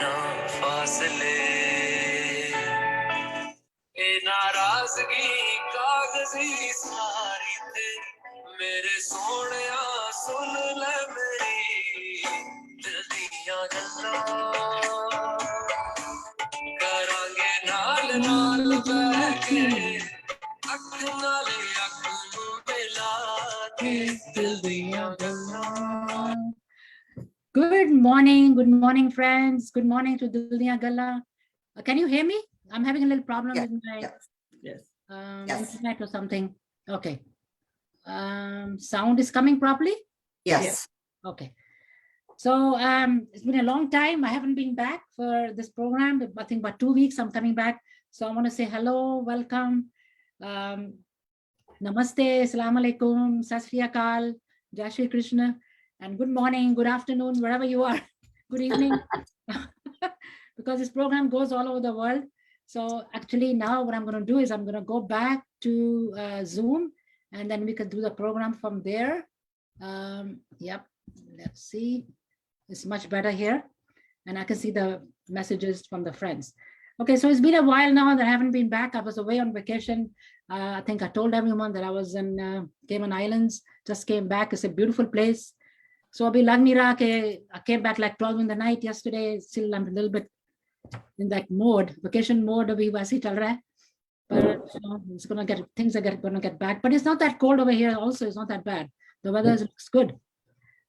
फासले ए नाराजगी कागजी सारी तेरी मेरे सोहणिया सुन ले मेरी दिल दियां गल्लां करांगे नाल नाल बैठ के अख नाल अख नू मिला के दिल दियां गल्लां. Good morning, friends. Good morning to Dil Diyan Gallan. Can you hear me? I'm having a little problem with my internet or something. Okay. Sound is coming properly? Yes. Okay. So it's been a long time. I haven't been back for this program. I think about 2 weeks I'm coming back. So I want to say hello, welcome. Namaste, Assalamu alaikum, Sat Sri Akal, Jai Shri Krishna, and good morning, good afternoon, wherever you are. Good evening. Because this program goes all over the world. So actually now what I'm going to do is I'm going to go back to Zoom, and then we can do the program from there. Yep, let's see. It's much better here. And I can see the messages from the friends. Okay, so it's been a while now that I haven't been back. I was away on vacation. I think I told everyone that I was in Cayman Islands, just came back. It's a beautiful place. So abhi lag nahi raha ke I came back like 12 in the night yesterday. Still I'm a little bit in that mode, vacation mode. Abhi waise hi chal raha hai. But you know, it's gonna get, things are gonna get back. But it's not that cold over here also. It's not that bad. The weather looks good.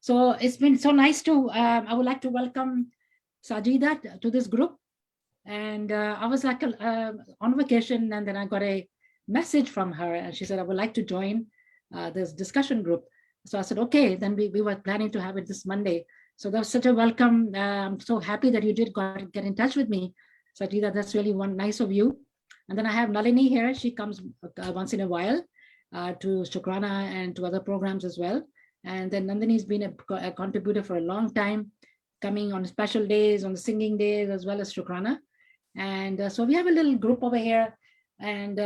So it's been so nice to, I would like to welcome Sajida to this group. And I was like on vacation, and then I got a message from her, and she said, I would like to join this discussion group. So I said, okay, then we were planning to have it this Monday. So that was such a welcome. I'm so happy that you did get in touch with me, Sajida. That's really nice of you. And then I have Nalini here. She comes once in a while to Shukrana and to other programs as well. And then Nandini's been a contributor for a long time, coming on special days, on the singing days, as well as Shukrana. And so we have a little group over here. And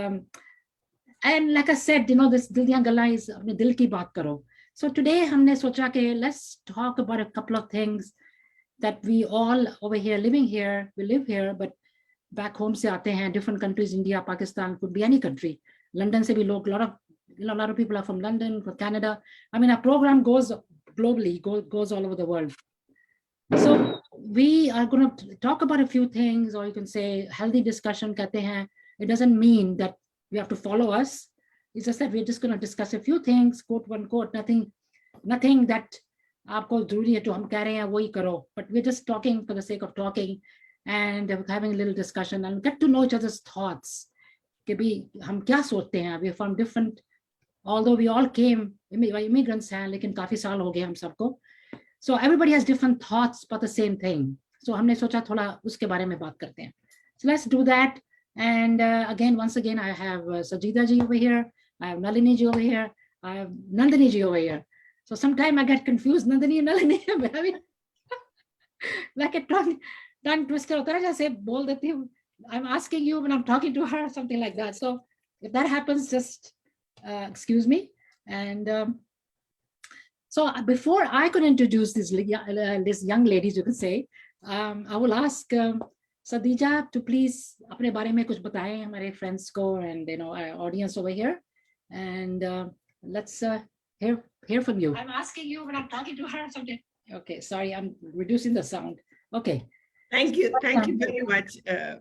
like I said, you know, this Dil Diyan Gallan is apne dil ki baat karo. So today humne socha ke let's talk about a couple of things that we all over here living here, we live here, but back home se aate hain, different countries, India, Pakistan, could be any country. London se bhi log, a lot of people are from London, from Canada. I mean, our program goes globally, goes all over the world. So we are going to talk about a few things, or you can say healthy discussion kehte hain. It doesn't mean that you have to follow us. It's just that we're just going to discuss a few things, quote unquote, nothing that aapko zaruri hai to hum keh rahe hain wohi karo. But we're just talking for the sake of talking and having a little discussion and get to know each other's thoughts. Ke bhi hum kya sochte hain? We're from different, although we all came, immigrants hain, lekin kafi saal ho gaye hum sabko. So everybody has different thoughts about the same thing. So हमने सोचा थोड़ा उसके बारे में बात करते हैं. So let's do that. And once again, I have Sajida ji over here. I have Nalini ji over here. I have Nandini ji over here. So sometimes I get confused. Nandini and Nalini. Like a tongue twister. होता है जैसे बोल देती हूँ. I'm asking you when I'm talking to her, something like that. So if that happens, just excuse me. And so before I could introduce these young ladies, you could say, I will ask Sadija to please अपने बारे में कुछ बताएं हमारे friends को and you know our audience over here, and let's hear from you. I'm asking you when I'm talking to her something. Okay, sorry, I'm reducing the sound. Okay. Thank you very much,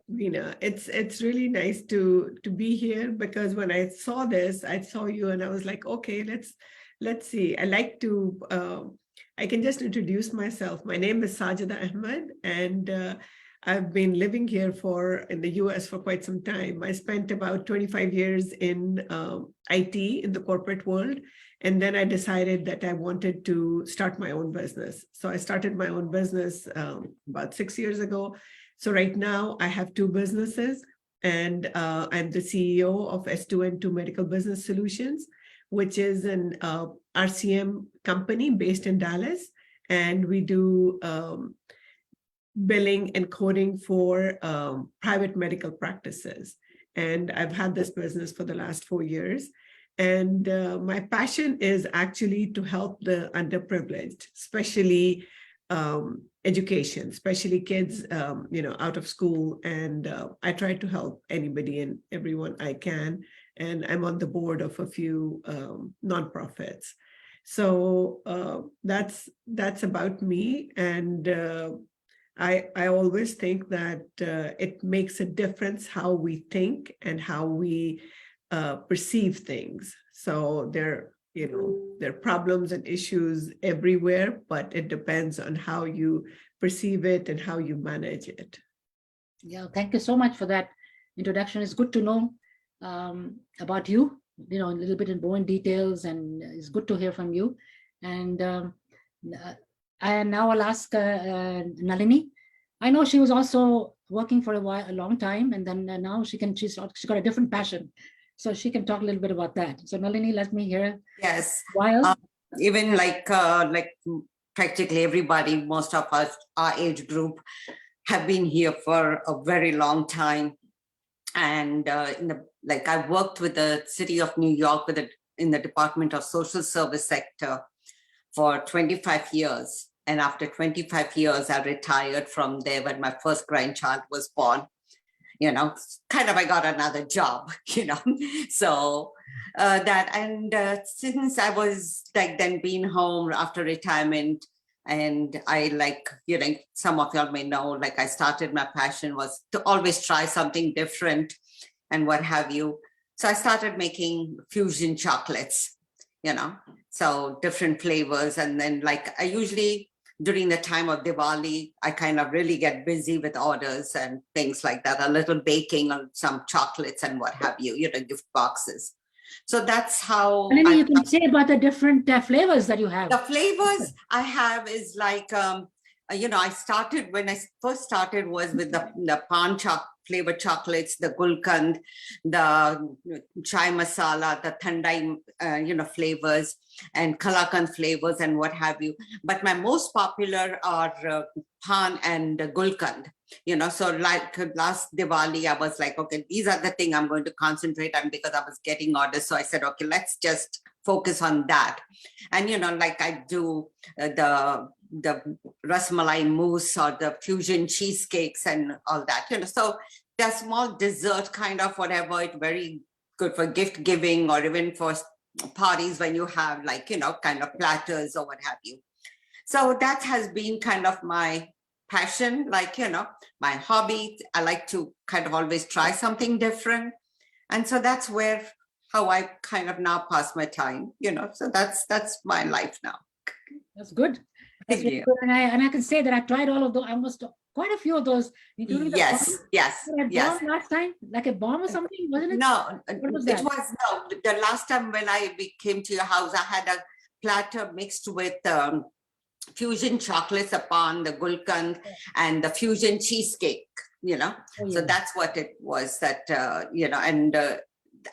Veena. It's really nice to be here, because when I saw this, I saw you and I was like, okay, let's see. I like to, I can just introduce myself. My name is Sajida Ahmed, and I've been living here in the US for quite some time. I spent about 25 years in IT in the corporate world. And then I decided that I wanted to start my own business. So I started my own business about 6 years ago. So right now I have 2 businesses, and I'm the CEO of S2N2 Medical Business Solutions, which is an RCM company based in Dallas. And we do billing and coding for private medical practices. And I've had this business for the last 4 years. And my passion is actually to help the underprivileged, especially education, especially kids, out of school. And I try to help anybody and everyone I can. And I'm on the board of a few nonprofits. So that's about me. And I always think that it makes a difference how we think and how we perceive things. So there are problems and issues everywhere, but it depends on how you perceive it and how you manage it. Yeah, thank you so much for that introduction. It's good to know about you, a little bit in more in details, and it's good to hear from you. And now I'll ask Nalini. I know she was also working for a long time, and then now she's got a different passion. So she can talk a little bit about that. So Nalini, let me hear. Yes. While even like practically everybody, most of us, our age group, have been here for a very long time. And I worked with the city of New York in the Department of Social Service sector for 25 years. And after 25 years, I retired from there when my first grandchild was born. I got another job, so since I was then being home after retirement, and I some of y'all may know, I started, my passion was to always try something different and what have you. So I started making fusion chocolates, so different flavors. And then I usually, during the time of Diwali, I kind of really get busy with orders and things like that, a little baking on some chocolates and what have you, gift boxes. So that's how. And then you can say about the different flavors that you have. The flavors I have is I started, when I first started was with the pan flavored chocolates, the gulkand, the chai masala, the thandai, flavors, and kalakand flavors and what have you. But my most popular are pan and gulkand. So last Diwali, I was like, okay, these are the thing I'm going to concentrate on, because I was getting orders. So I said, okay, let's just focus on that. And, I do the rasmalai mousse or the fusion cheesecakes and all that, so they're small dessert kind of whatever. It's very good for gift giving, or even for parties when you have kind of platters or what have you. So that has been kind of my passion, my hobby. I like to kind of always try something different. And so that's how I kind of now pass my time, so that's my life now. That's good. That's really good. And I can say that I tried all of those, almost quite a few of those, including the bomb last time, like a bomb or something, wasn't it? No, what was that? The last time when we came to your house, I had a platter mixed with fusion chocolates upon the gulkand and the fusion cheesecake, So that's what it was, that, and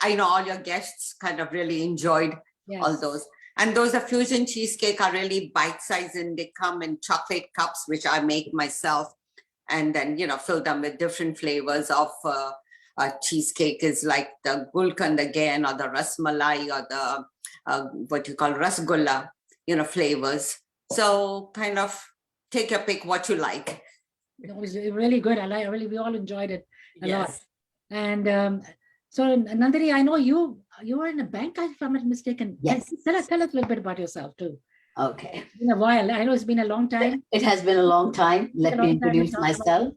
I know all your guests kind of really enjoyed all those. And those are fusion cheesecake are really bite-sized, and they come in chocolate cups, which I make myself, and then, fill them with different flavors of cheesecake, is like the gulkand again, or the rasmalai, or the what you call rasgulla, flavors. So kind of take your pick what you like. It was really good. We all enjoyed it a lot. And so Nandini, I know you were in a bank, if I'm not mistaken. Yes. Tell us a little bit about yourself too. Okay. It's been a while. I know it's been a long time. It has been a long time. Let me introduce myself.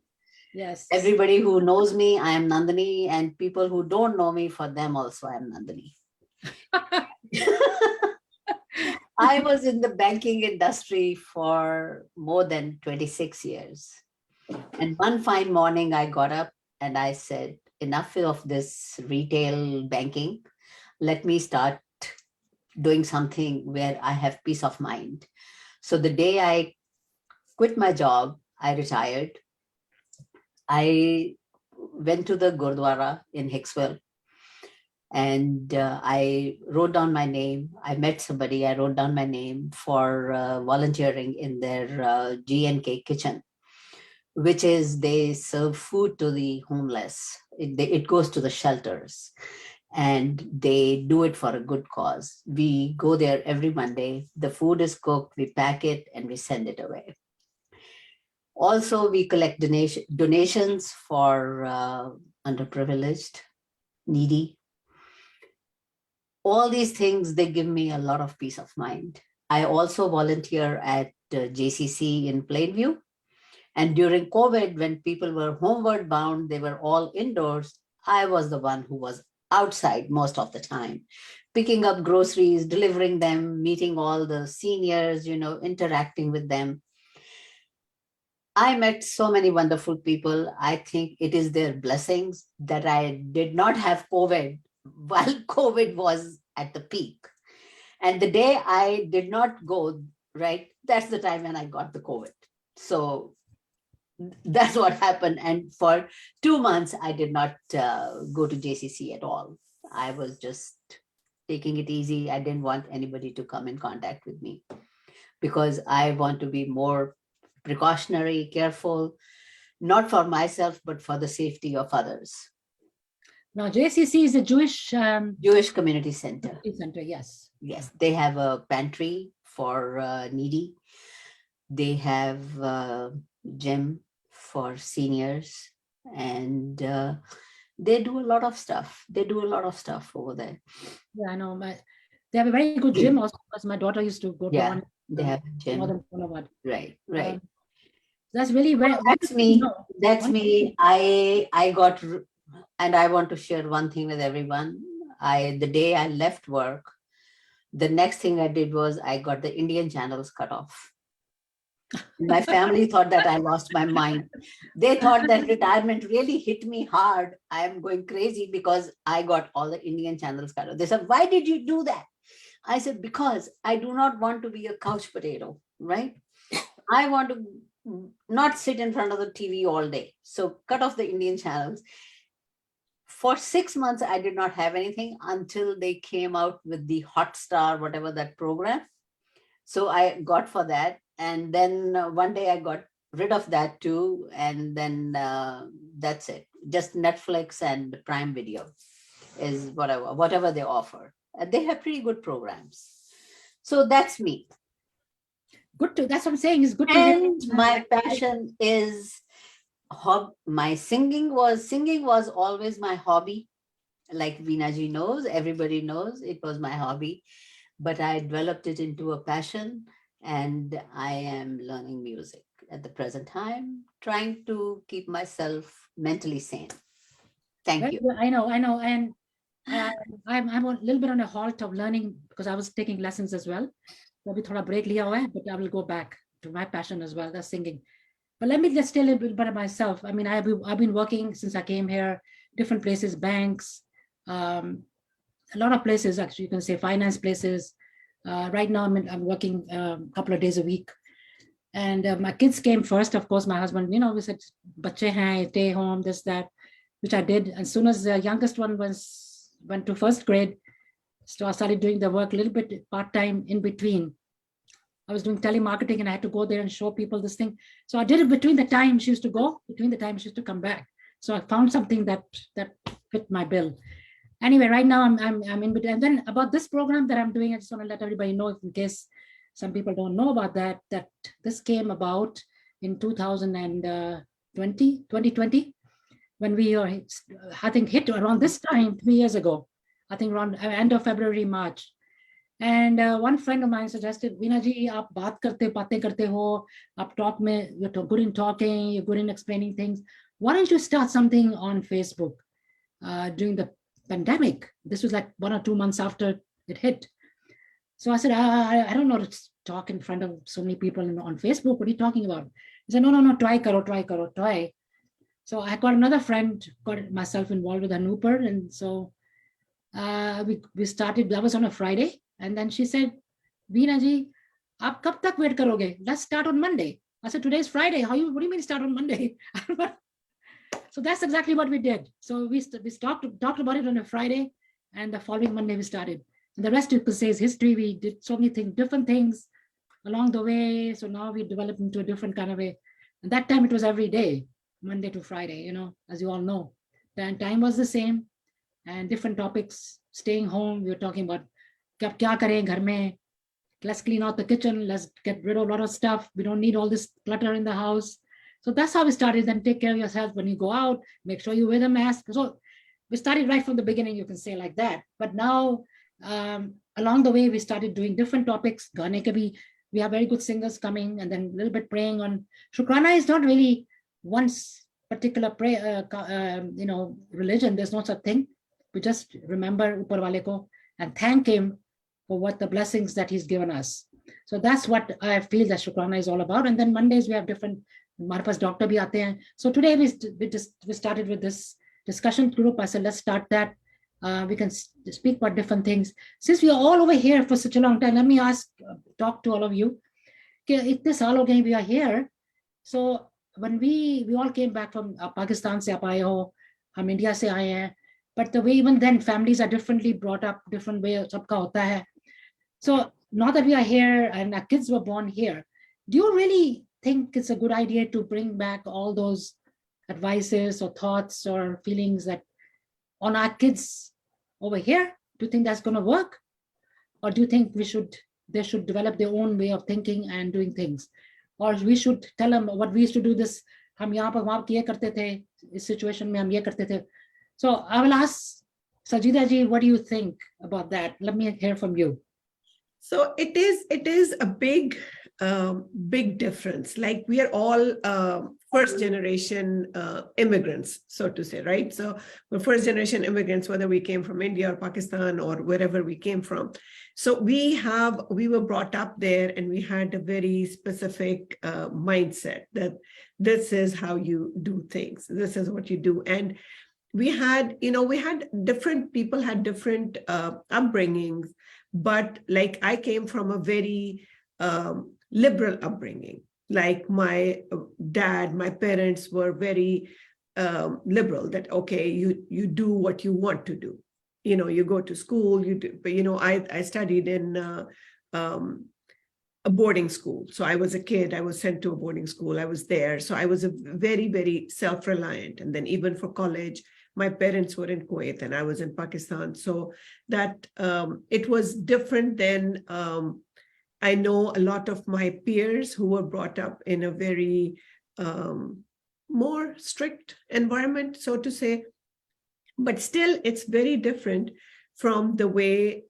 Yes. Everybody who knows me, I am Nandini, and people who don't know me, for them also I am Nandini. I was in the banking industry for more than 26 years. And one fine morning I got up and I said, enough of this retail banking. Let me start doing something where I have peace of mind. So the day I quit my job, I retired. I went to the Gurdwara in Hicksville, and I wrote down my name. I met somebody, I wrote down my name for volunteering in their G&K kitchen, which is they serve food to the homeless. It goes to the shelters, and they do it for a good cause. We go there every Monday. The food is cooked, we pack it, and we send it away. Also, we collect donations for underprivileged, needy. All these things, they give me a lot of peace of mind. I also volunteer at JCC in Plainview. And during COVID, when people were homeward bound, they were all indoors. I was the one who was outside most of the time, picking up groceries, delivering them, meeting all the seniors, interacting with them. I met so many wonderful people. I think it is their blessings that I did not have COVID while COVID was at the peak. And the day I did not go, right, that's the time when I got the COVID. So that's what happened. And for 2 months, I did not go to JCC at all. I was just taking it easy. I didn't want anybody to come in contact with me because I want to be more precautionary, careful, not for myself, but for the safety of others. Now, JCC is a Jewish Jewish Community Center. center, yes. Yes, they have a pantry for needy. They have a gym for seniors, and they do a lot of stuff. They do a lot of stuff over there. Yeah, I know. They have a very good gym also, because my daughter used to go to Yeah, one. they have a gym. More than Boulevard. Right, right. That's really very. That's me. No. That's me. I got, and I want to share one thing with everyone. The day I left work, the next thing I did was I got the Indian channels cut off. My family thought that I lost my mind. They thought that retirement really hit me hard. I am going crazy because I got all the Indian channels cut off. They said, "Why did you do that?" I said, "Because I do not want to be a couch potato, right? I want to not sit in front of the TV all day. So cut off the Indian channels." For 6 months, I did not have anything until they came out with the Hotstar, whatever that program. So I got for that. And then one day I got rid of that too. And then that's it. Just Netflix and Prime Video is whatever they offer. They have pretty good programs. So that's me. Good to, that's what I'm saying, is good to And my passion is my singing was always my hobby. Like Veena ji knows, everybody knows it was my hobby, but I developed it into a passion, and I am learning music at the present time, trying to keep myself mentally sane. Thank you. I know. And I'm a little bit on a halt of learning because I was taking lessons as well. Maybe thoda break liya hua hai, but I will go back to my passion as well, that's singing. But let me just tell a little bit about myself. I mean, I've been working since I came here, different places, banks, a lot of places, actually, you can say finance places. Right now, I'm working a couple of days a week. And my kids came first, of course. My husband, we said, "Bache hain, stay home," this, that, which I did. As soon as the youngest one went to first grade, so I started doing the work a little bit part-time in between. I was doing telemarketing and I had to go there and show people this thing. So I did it between the time she used to go, between the time she used to come back. So I found something that fit my bill. Anyway, right now I'm in between. And then about this program that I'm doing, I just want to let everybody know, in case some people don't know about that this came about in 2020, when we are, I think, hit around this time 3 years ago, I think around end of February, March. And one friend of mine suggested, "Veena ji, aap baat karte, baatein karte ho, aap talk mein, you're good in talking, you're good in explaining things. Why don't you start something on Facebook?" During the pandemic. This was like 1 or 2 months after it hit. So I said, I don't know to talk in front of so many people on Facebook. What are you talking about? He said, no, try karo. So I got another friend, got myself involved with Anupar. And so we started, that was on a Friday. And then she said, "Veena ji, aap kab tak wait karoge? Let's start on Monday." I said, "Today's Friday. What do you mean start on Monday?" So that's exactly what we did. So we talked about it on a Friday, and the following Monday we started. And the rest, you could say, is history. We did so many things, different things along the way. So now we developed into a different kind of way. And that time it was every day, Monday to Friday, as you all know. Then time was the same, and different topics. Staying home, we were talking about kya kare ghar mein. Let's clean out the kitchen. Let's get rid of a lot of stuff. We don't need all this clutter in the house. So that's how we started. Then take care of yourself when you go out, make sure you wear the mask. So we started right from the beginning, you can say like that. But now, along the way, we started doing different topics. Gaane ke bhi, we have very good singers coming, and then a little bit praying on. Shukrana is not really one particular prayer, religion. There's no such thing. We just remember Upar Wale ko and thank him for what the blessings that he's given us. So that's what I feel that Shukrana is all about. And then Mondays we have different, हमारे पास doctor भी आते हैं. So today we started with this discussion group. I said, let's start that. We can speak about different things. Since we are all over here for such a long time, let me talk to all of you. इतने साल हो गए we are here. So when we all came back from Pakistan से आप आए हो, हम India से आए हैं. But the way even then families are differently brought up, different way सबका होता है. So now that we are here and our kids were born here, do you really think it's a good idea to bring back all those advices or thoughts or feelings that on our kids over here? Do you think that's going to work? Or do you think they should develop their own way of thinking and doing things? Or we should tell them what we used to do this, हम यहाँ पर वहाँ ये करते थे, इस situation में हम ये करते थे. So I will ask Sajida ji, what do you think about that? Let me hear from you. So it is a big difference. Like we are all first generation immigrants, so to say, right? So we're first generation immigrants, whether we came from India or Pakistan or wherever we came from. So we were brought up there and we had a very specific mindset that this is how you do things. This is what you do. And we had different people had different upbringings, but like I came from a very liberal upbringing. Like my dad, my parents were very liberal that, okay, you do what you want to do. You go to school, you do, but I studied in a boarding school. So I was a kid, I was sent to a boarding school, I was there. So I was a very, very self-reliant. And then even for college, my parents were in Kuwait and I was in Pakistan. So that it was different than I know a lot of my peers who were brought up in a very more strict environment, so to say. But still, it's very different from the way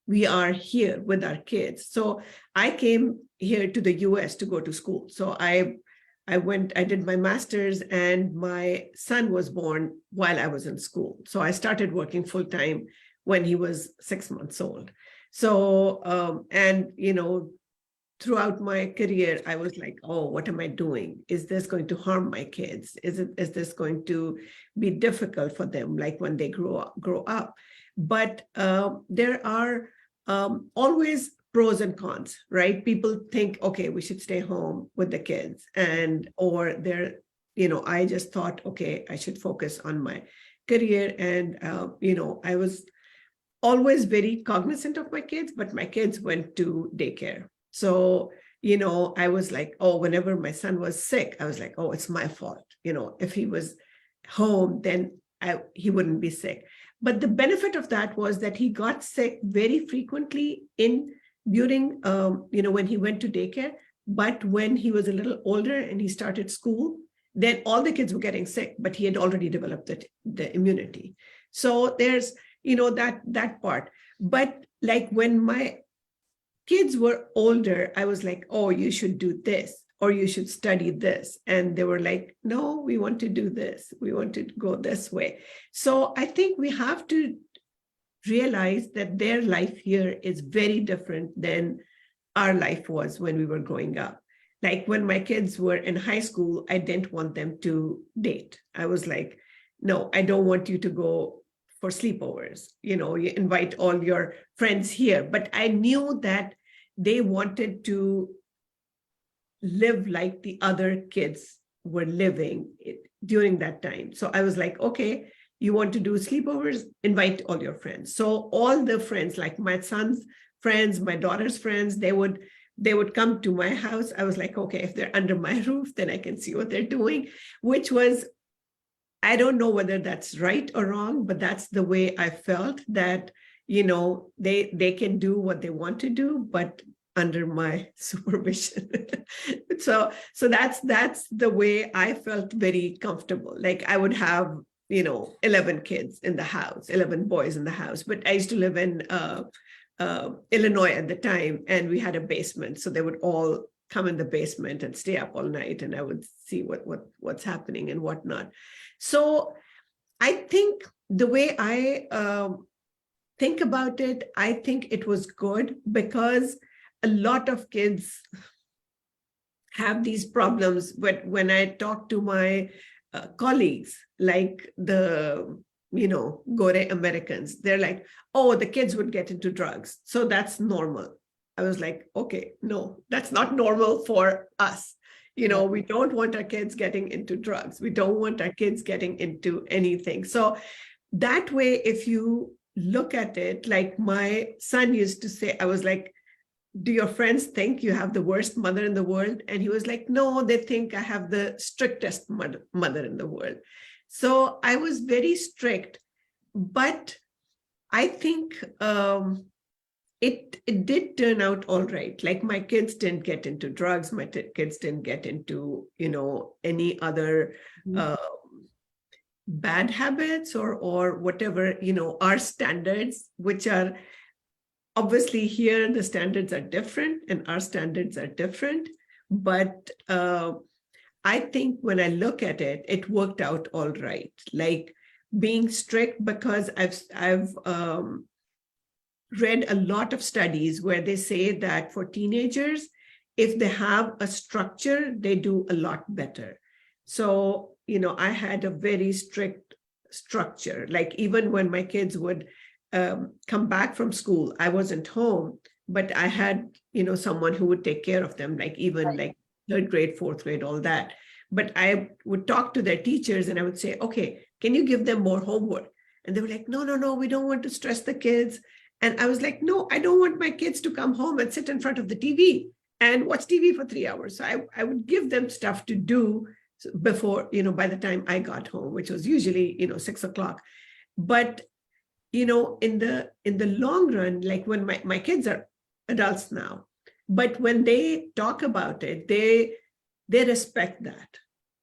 we are here with our kids. So I came here to the US to go to school. So I did my master's and my son was born while I was in school. So I started working full time when he was 6 months old. So, throughout my career, I was like, oh, what am I doing? Is this going to harm my kids? Is this going to be difficult for them, like when they grow up? But there are always pros and cons, right? People think, okay, we should stay home with the kids, I just thought, okay, I should focus on my career. And, I was always very cognizant of my kids, but my kids went to daycare. So, I was like, oh, whenever my son was sick, I was like, oh, it's my fault. If he was home, then he wouldn't be sick. But the benefit of that was that he got sick very frequently during when he went to daycare. But when he was a little older and he started school, then all the kids were getting sick, but he had already developed the immunity. So there's, that part. But like when my kids were older, I was like, oh, you should do this, or you should study this. And they were like, no, we want to do this. We want to go this way. So I think we have to realize that their life here is very different than our life was when we were growing up. Like when my kids were in high school, I didn't want them to date. I was like, no, I don't want you to go for sleepovers. You invite all your friends here. But I knew that they wanted to live like the other kids were living during that time. So I was like, okay, you want to do sleepovers? Invite all your friends. So all the friends, like my son's friends, my daughter's friends, they would come to my house. I was like, okay, if they're under my roof, then I can see what they're doing, which was, I don't know whether that's right or wrong, but that's the way I felt that, they can do what they want to do, but under my supervision. so that's the way I felt very comfortable. Like I would have 11 kids in the house, 11 boys in the house, but I used to live in Illinois at the time, and we had a basement, so they would all come in the basement and stay up all night, and I would see what's happening and whatnot. So I think the way I think about it, I think it was good, because a lot of kids have these problems. But when I talk to my colleagues, like the Gore Americans, they're like, oh, the kids would get into drugs, so that's normal. I was like, okay, no, that's not normal for us. We don't want our kids getting into drugs. We don't want our kids getting into anything. So that way, if you look at it, like my son used to say, I was like, do your friends think you have the worst mother in the world? And he was like, no, they think I have the strictest mother in the world. So I was very strict, but I think it did turn out all right. Like my kids didn't get into drugs. My kids didn't get into, any other bad habits or whatever, our standards, which are obviously here, the standards are different and our standards are different. But I think when I look at it, it worked out all right. Like being strict, because I've read a lot of studies where they say that for teenagers, if they have a structure, they do a lot better. So, I had a very strict structure. Like even when my kids would come back from school, I wasn't home, but I had, someone who would take care of them, like even like third grade, fourth grade, all that. But I would talk to their teachers and I would say, okay, can you give them more homework? And they were like, no, we don't want to stress the kids. And I was like, no, I don't want my kids to come home and sit in front of the TV and watch TV for 3 hours. So I would give them stuff to do before, by the time I got home, which was usually, 6 o'clock. But, in the long run, like when my kids are adults now, but when they talk about it, they respect that.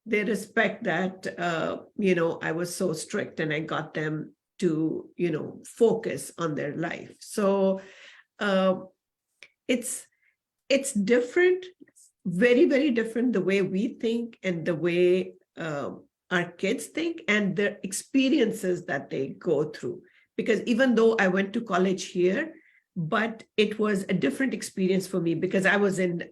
They respect that, I was so strict and I got them to, focus on their life. So it's different, very, very different, the way we think and the way our kids think and the experiences that they go through. Because even though I went to college here, but it was a different experience for me because I was in,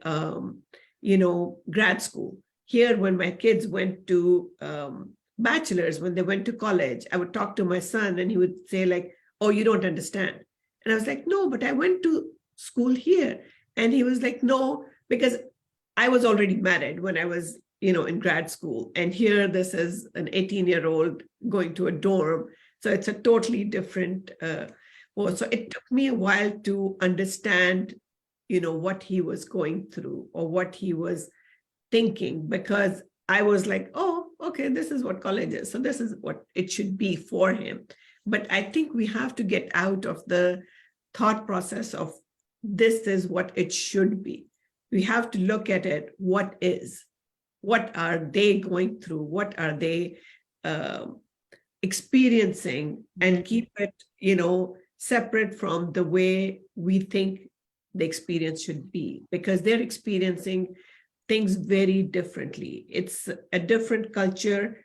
grad school. Here, when my kids went to bachelor's, when they went to college, I would talk to my son and he would say like, oh, you don't understand. And I was like, no, but I went to school here. And he was like, no, because I was already married when I was, in grad school. And here, this is an 18-year-old going to a dorm. So it's a totally different, so it took me a while to understand, what he was going through or what he was thinking, because I was like, oh, okay, this is what college is. So this is what it should be for him. But I think we have to get out of the thought process of this is what it should be. We have to look at it, what is, what are they going through? What are they experiencing, and keep it, separate from the way we think the experience should be, because they're experiencing things very differently. It's a different culture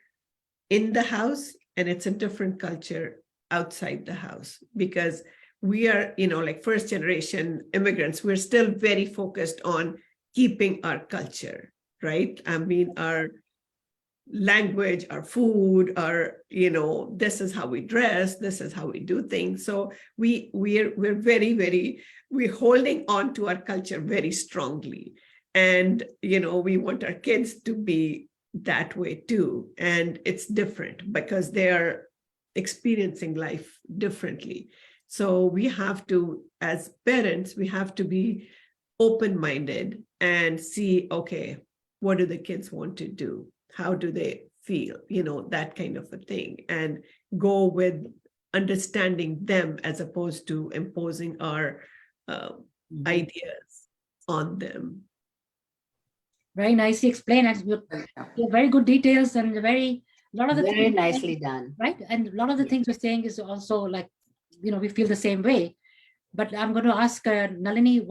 in the house and it's a different culture outside the house, because we are, like first generation immigrants, we're still very focused on keeping our culture, right? I mean, our language, our food, our, this is how we dress, this is how we do things. So we're very, very, we're holding on to our culture very strongly. And, we want our kids to be that way too. And it's different because they're experiencing life differently. So we have to, as parents, we have to be open-minded and see, okay, what do the kids want to do? How do they feel? That kind of a thing. And go with understanding them as opposed to imposing our ideas on them. Very nicely explained. And you're very good details and a lot of the Very things, nicely done. right? And a lot of the Yeah. things you're saying is also like, we feel the same way. But I'm going to ask Nalini,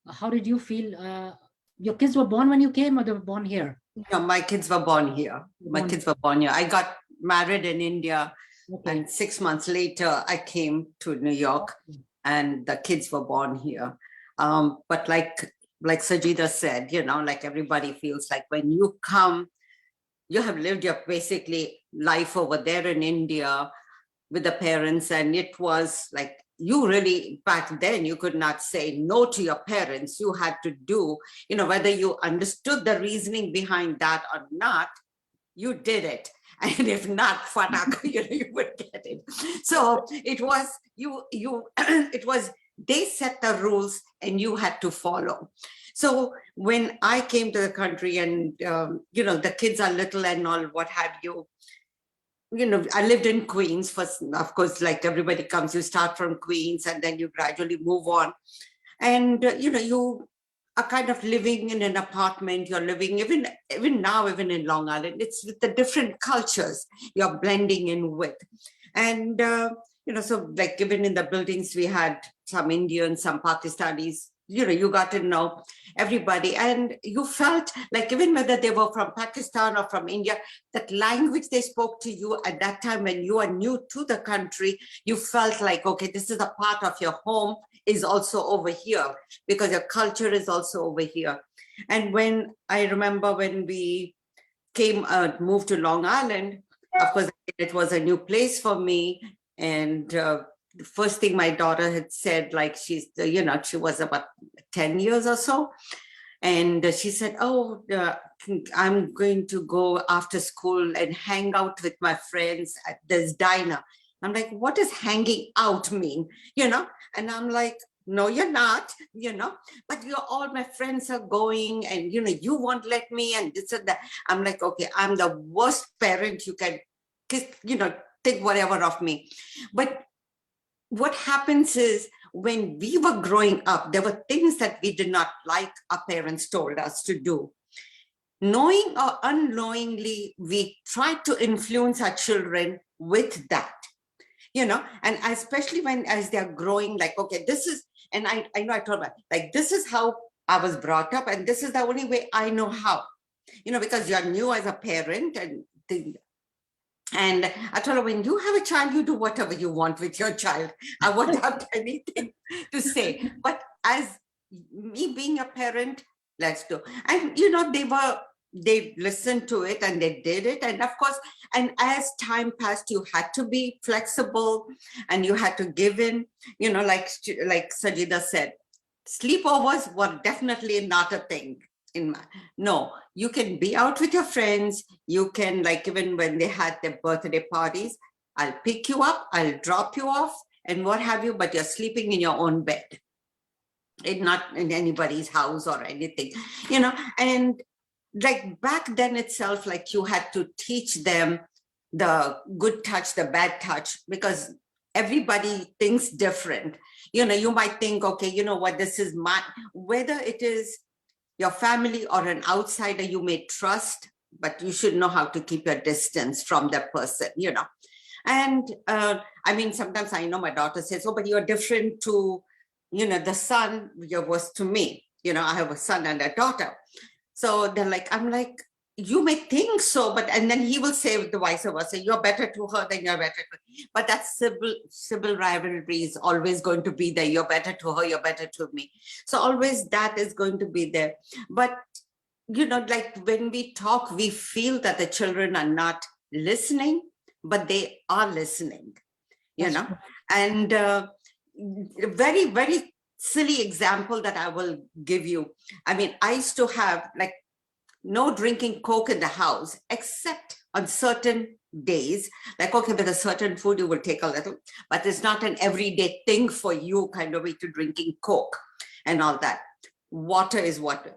how did you feel? Your kids were born when you came, or they were born here? No, my kids were born here. My kids were born here. I got married in India, Okay. and 6 months later, I came to New York, and the kids were born here. But like Sajida said, like everybody feels like when you come, you have lived your basically life over there in India with the parents, and it was like you really, back then, you could not say no to your parents. You had to do, whether you understood the reasoning behind that or not, you did it. And if not, fatak, you would get it. So it was, it was, they set the rules and you had to follow. So when I came to the country and, the kids are little and all, what have you, I lived in Queens first, of course, like everybody comes, you start from Queens and then you gradually move on. And, you are kind of living in an apartment, you're living, even now, even in Long Island, it's with the different cultures you're blending in with. And, so like even in the buildings, we had some Indians, some Pakistanis, you got to know everybody. And you felt like even whether they were from Pakistan or from India, that language they spoke to you at that time when you are new to the country, you felt like, okay, this is a part of your home is also over here because your culture is also over here. And when I remember when we moved to Long Island, of course, it was a new place for me. And the first thing my daughter had said, like she was about 10 years or so. And she said, oh, I'm going to go after school and hang out with my friends at this diner. I'm like, what does hanging out mean? And I'm like, no, you're not, but all my friends are going and, you won't let me and this and that. I'm like, okay, I'm the worst parent you can, think whatever of me. But what happens is when we were growing up, there were things that we did not like our parents told us to do. Knowing or unknowingly, we tried to influence our children with that. And especially as they're growing, like, okay, this is, and I know I told her, like, this is how I was brought up, and this is the only way I know how, because you're new as a parent, and I told her, when you have a child, you do whatever you want with your child. I won't have anything to say. But as me being a parent, let's do. And, they listened to it and they did it. And of course, and as time passed, you had to be flexible and you had to give in, like Sajida said, sleepovers were definitely not a thing. No, you can be out with your friends. You can, like, even when they had their birthday parties, I'll pick you up, I'll drop you off and what have you, but you're sleeping in your own bed. It's not in anybody's house or anything, and like back then itself, like you had to teach them the good touch, the bad touch, because everybody thinks different. You might think, okay, what, this is whether it is your family or an outsider you may trust, but you should know how to keep your distance from that person, And I mean, sometimes I know my daughter says, oh, but you're different to, the son was to me. I have a son and a daughter. So they're like, I'm like, you may think so, but, and then he will say the vice versa, you're better to her than you're better to me. But that civil rivalry is always going to be there. You're better to her, you're better to me. So always that is going to be there. But, like when we talk, we feel that the children are not listening, but they are listening, and very, very silly example that I will give you. I mean, I used to have like no drinking Coke in the house, except on certain days, like, okay, with a certain food, you will take a little, but it's not an everyday thing for you kind of way to drinking Coke and all that. Water is water.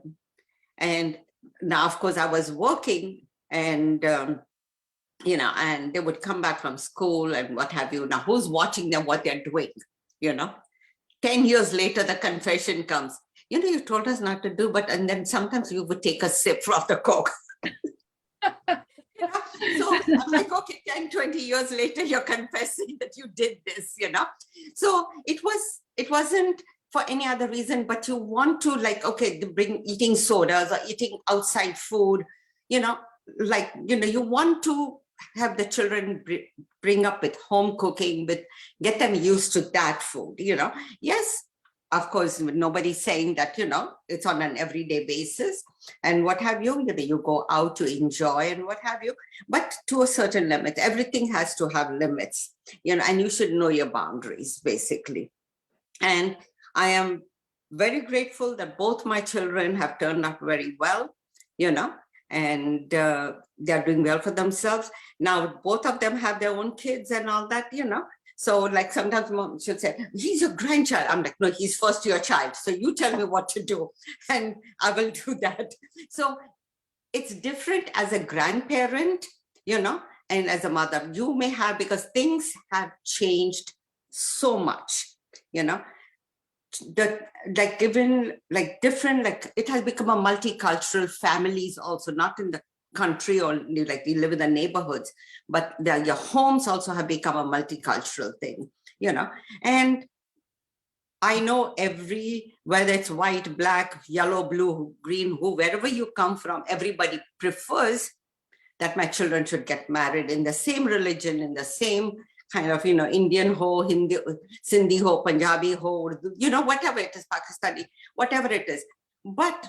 And now, of course, I was working and, and they would come back from school and what have you. Now, who's watching them, what they're doing, 10 years later, the confession comes. you told us not to do, but, and then sometimes you would take a sip from the Coke. So I'm like, okay, 10, 20 years later, you're confessing that you did this, So it wasn't for any other reason, but you want to like, okay, bring eating sodas or eating outside food, you want to have the children bring up with home cooking, get them used to that food, Yes, of course, nobody's saying that, it's on an everyday basis and what have you, you go out to enjoy and what have you, but to a certain limit. Everything has to have limits, and you should know your boundaries, basically. And I am very grateful that both my children have turned out very well, and they're doing well for themselves. Now, both of them have their own kids and all that, So like sometimes mom should say, he's your grandchild. I'm like, no, he's first your child. So you tell me what to do and I will do that. So it's different as a grandparent, and as a mother, you may have, because things have changed so much, that like given like different, like it has become a multicultural families also, not in the country or like you live in the neighborhoods, but your homes also have become a multicultural thing, and I know whether it's white, black, yellow, blue, green, wherever you come from, everybody prefers that my children should get married in the same religion, in the same kind of, Indian ho, Hindi, Sindhi ho, Punjabi ho, whatever it is, Pakistani, whatever it is. But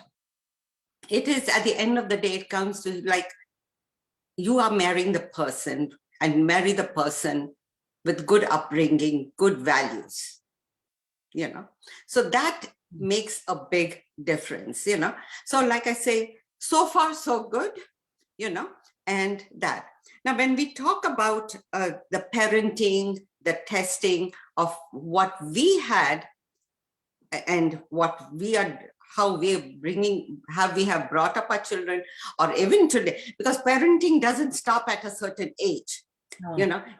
it is at the end of the day, it comes to like, you are marrying the person and marry the person with good upbringing, good values, So that makes a big difference, So like I say, so far, so good, and that. Now, when we talk about the parenting, the testing of what we had and what we are, how we have brought up our children, or even today, because parenting doesn't stop at a certain age,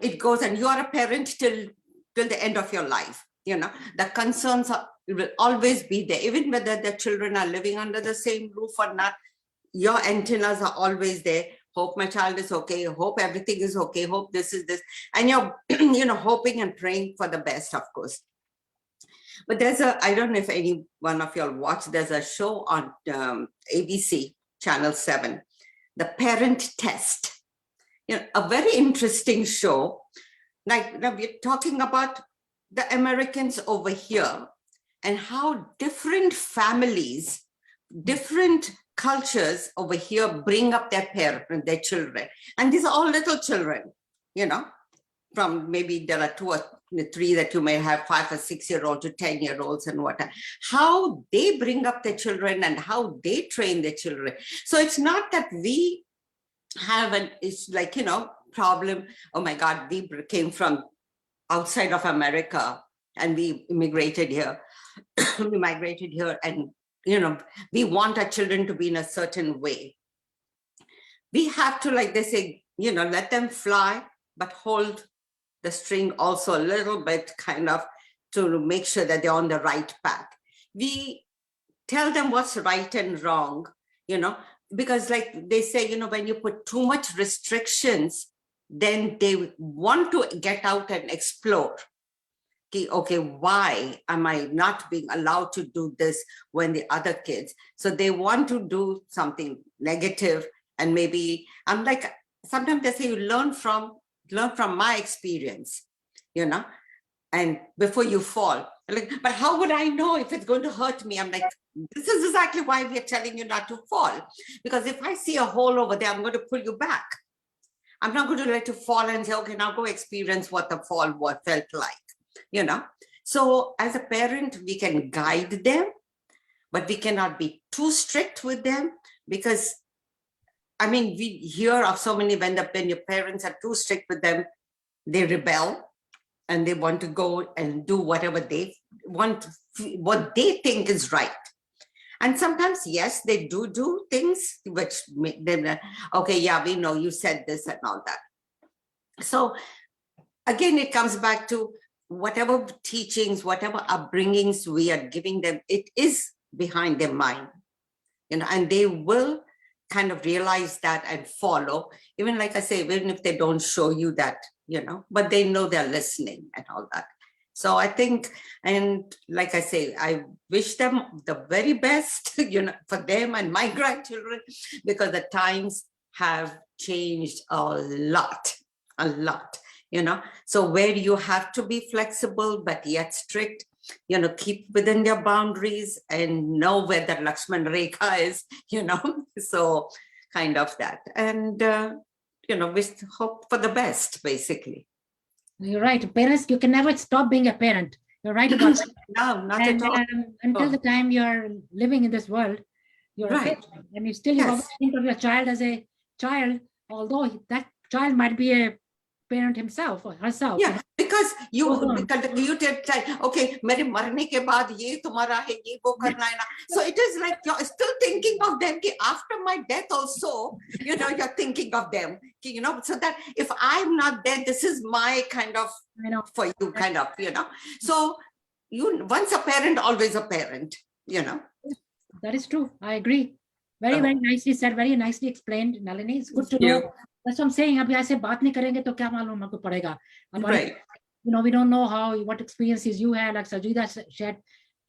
it goes, and you are a parent till the end of your life, the concerns will always be there, even whether the children are living under the same roof or not, your antennas are always there. Hope my child is okay, hope everything is okay, hope this is this, and you're hoping and praying for the best, of course. But I don't know if any one of y'all watch, there's a show on ABC, Channel 7, The Parent Test. A very interesting show. Like, now we're talking about the Americans over here and how different families, different cultures over here bring up their children. And these are all little children, from maybe there are 2 or 3 that you may have, 5 or 6 year old to 10-year-olds and whatnot, how they bring up their children and how they train their children. So it's not that we have it's like, problem. Oh my God, we came from outside of America and we immigrated here. We migrated here and, we want our children to be in a certain way. We have to, like they say, let them fly, but hold the string also a little bit, kind of, to make sure that they're on the right path. We tell them what's right and wrong, because like they say, when you put too much restrictions, then they want to get out and explore. Okay, why am I not being allowed to do this when the other kids? So they want to do something negative, and maybe I'm like, sometimes they say you learn from my experience, and before you fall. Like, but how would I know if it's going to hurt me? I'm like, this is exactly why we're telling you not to fall. Because if I see a hole over there, I'm going to pull you back. I'm not going to let you fall and say, okay, now go experience what the fall felt like. So as a parent, we can guide them, but we cannot be too strict with them, because I mean, we hear of so many when your parents are too strict with them, they rebel and they want to go and do whatever they want, what they think is right. And sometimes, yes, they do things which make them, okay, yeah, we know you said this and all that. So again, it comes back to whatever teachings, whatever upbringings we are giving them, it is behind their mind, and they will kind of realize that and follow, even like I say, even if they don't show you that, but they know they're listening and all that. So I think, and like I say, I wish them the very best, for them and my grandchildren, because the times have changed a lot. So where you have to be flexible, but yet strict, keep within your boundaries and know where the Lakshman Rekha is, so kind of that. And, we hope for the best, basically. You're right. Parents, you can never stop being a parent. You're right about that. No, not And at all. until the time you're living in this world, you're a Right. parent. And you Yes. always think of your child as a child, although that child might be a parent himself or herself. Yeah, because you Mhm. tell, okay, mere marne ke baad ye tumhara hai, ye wo karna hai na. So it is like you're still thinking of them. Ki after my death also, you're thinking of them. Ki, so that if I'm not there, this is my kind of I know. for you, kind of, So you once a parent, always a parent, That is true. I agree. Very, Oh. very nicely said. Very nicely explained, Nalini. It's good to Thank know. you. That's what I'm saying. अभी ऐसे बात नहीं करेंगे तो क्या मालूम हमको पड़ेगा. Right. We don't know what experiences you had. Like Sajida said,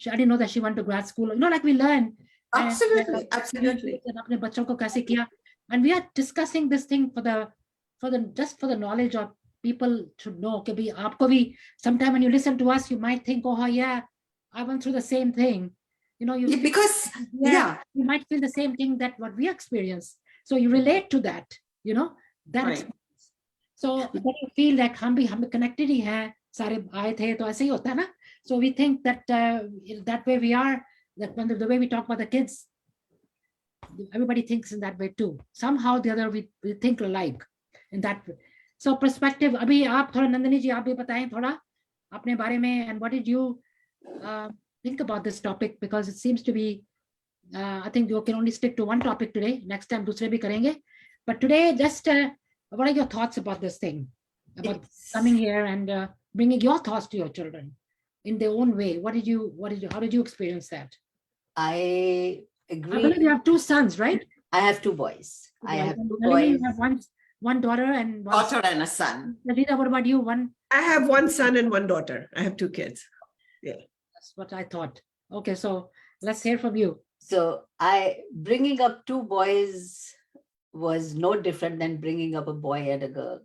I didn't know that she went to grad school. Like we learn. Absolutely, absolutely. अपने बच्चों को कैसे किया. And we are discussing this thing for the knowledge of people to know. कि भी आपको भी sometime when you listen to us, you might think, oh yeah, I went through the same thing. Yeah, because yeah, you might feel the same thing that what we experience. So you relate to that, that Right. experience. So when you feel like हम connected ही हैं, सारे आए थे तो ऐसे ही होता है ना. So we think that that way we are, that when the way we talk about the kids, everybody thinks in that way too. Somehow the other we think alike in that way. So perspective, अभी आप थोड़ा नंदिनी जी आप भी बताएं थोड़ा अपने बारे में, and what did you think about this topic, because it seems to be I think you can only stick to one topic today. Next time दूसरे भी करेंगे. But today, just what are your thoughts about this thing, about coming here and bringing your thoughts to your children in their own way? How did you experience that? I I agree. believe you have two sons, right? I have two boys. I have two Nalini, boys. you have one daughter and one daughter and a son. Rita, what about you? One. I have one son and one daughter. I have two kids. That's what I thought. Okay, so let's hear from you. So bringing up two boys was no different than bringing up a boy and a girl.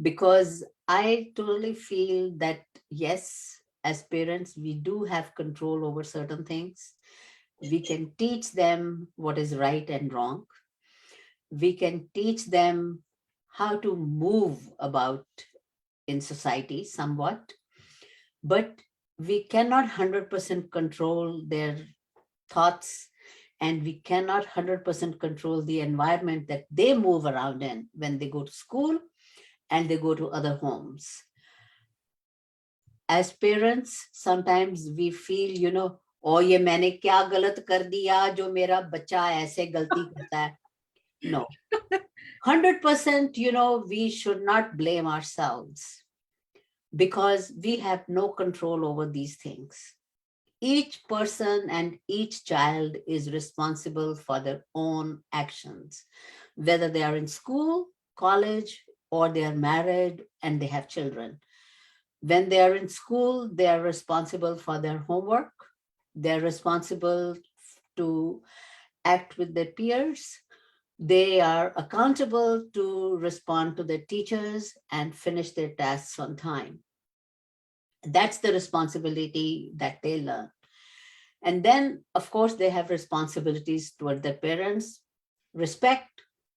Because I totally feel that, yes, as parents, we do have control over certain things. We can teach them what is right and wrong. We can teach them how to move about in society somewhat, but we cannot 100% control their thoughts, and we cannot 100% control the environment that they move around in when they go to school and they go to other homes. As parents, sometimes we feel, oh, ye maine kya galat kar diya jo mera bacha aise galti karta hai. No, 100%, we should not blame ourselves, because we have no control over these things. Each person and each child is responsible for their own actions, whether they are in school, college, or they are married and they have children. When they are in school, they are responsible for their homework. They're responsible to act with their peers. They are accountable to respond to their teachers and finish their tasks on time. That's the responsibility that they learn. And then, of course, they have responsibilities toward their parents. Respect,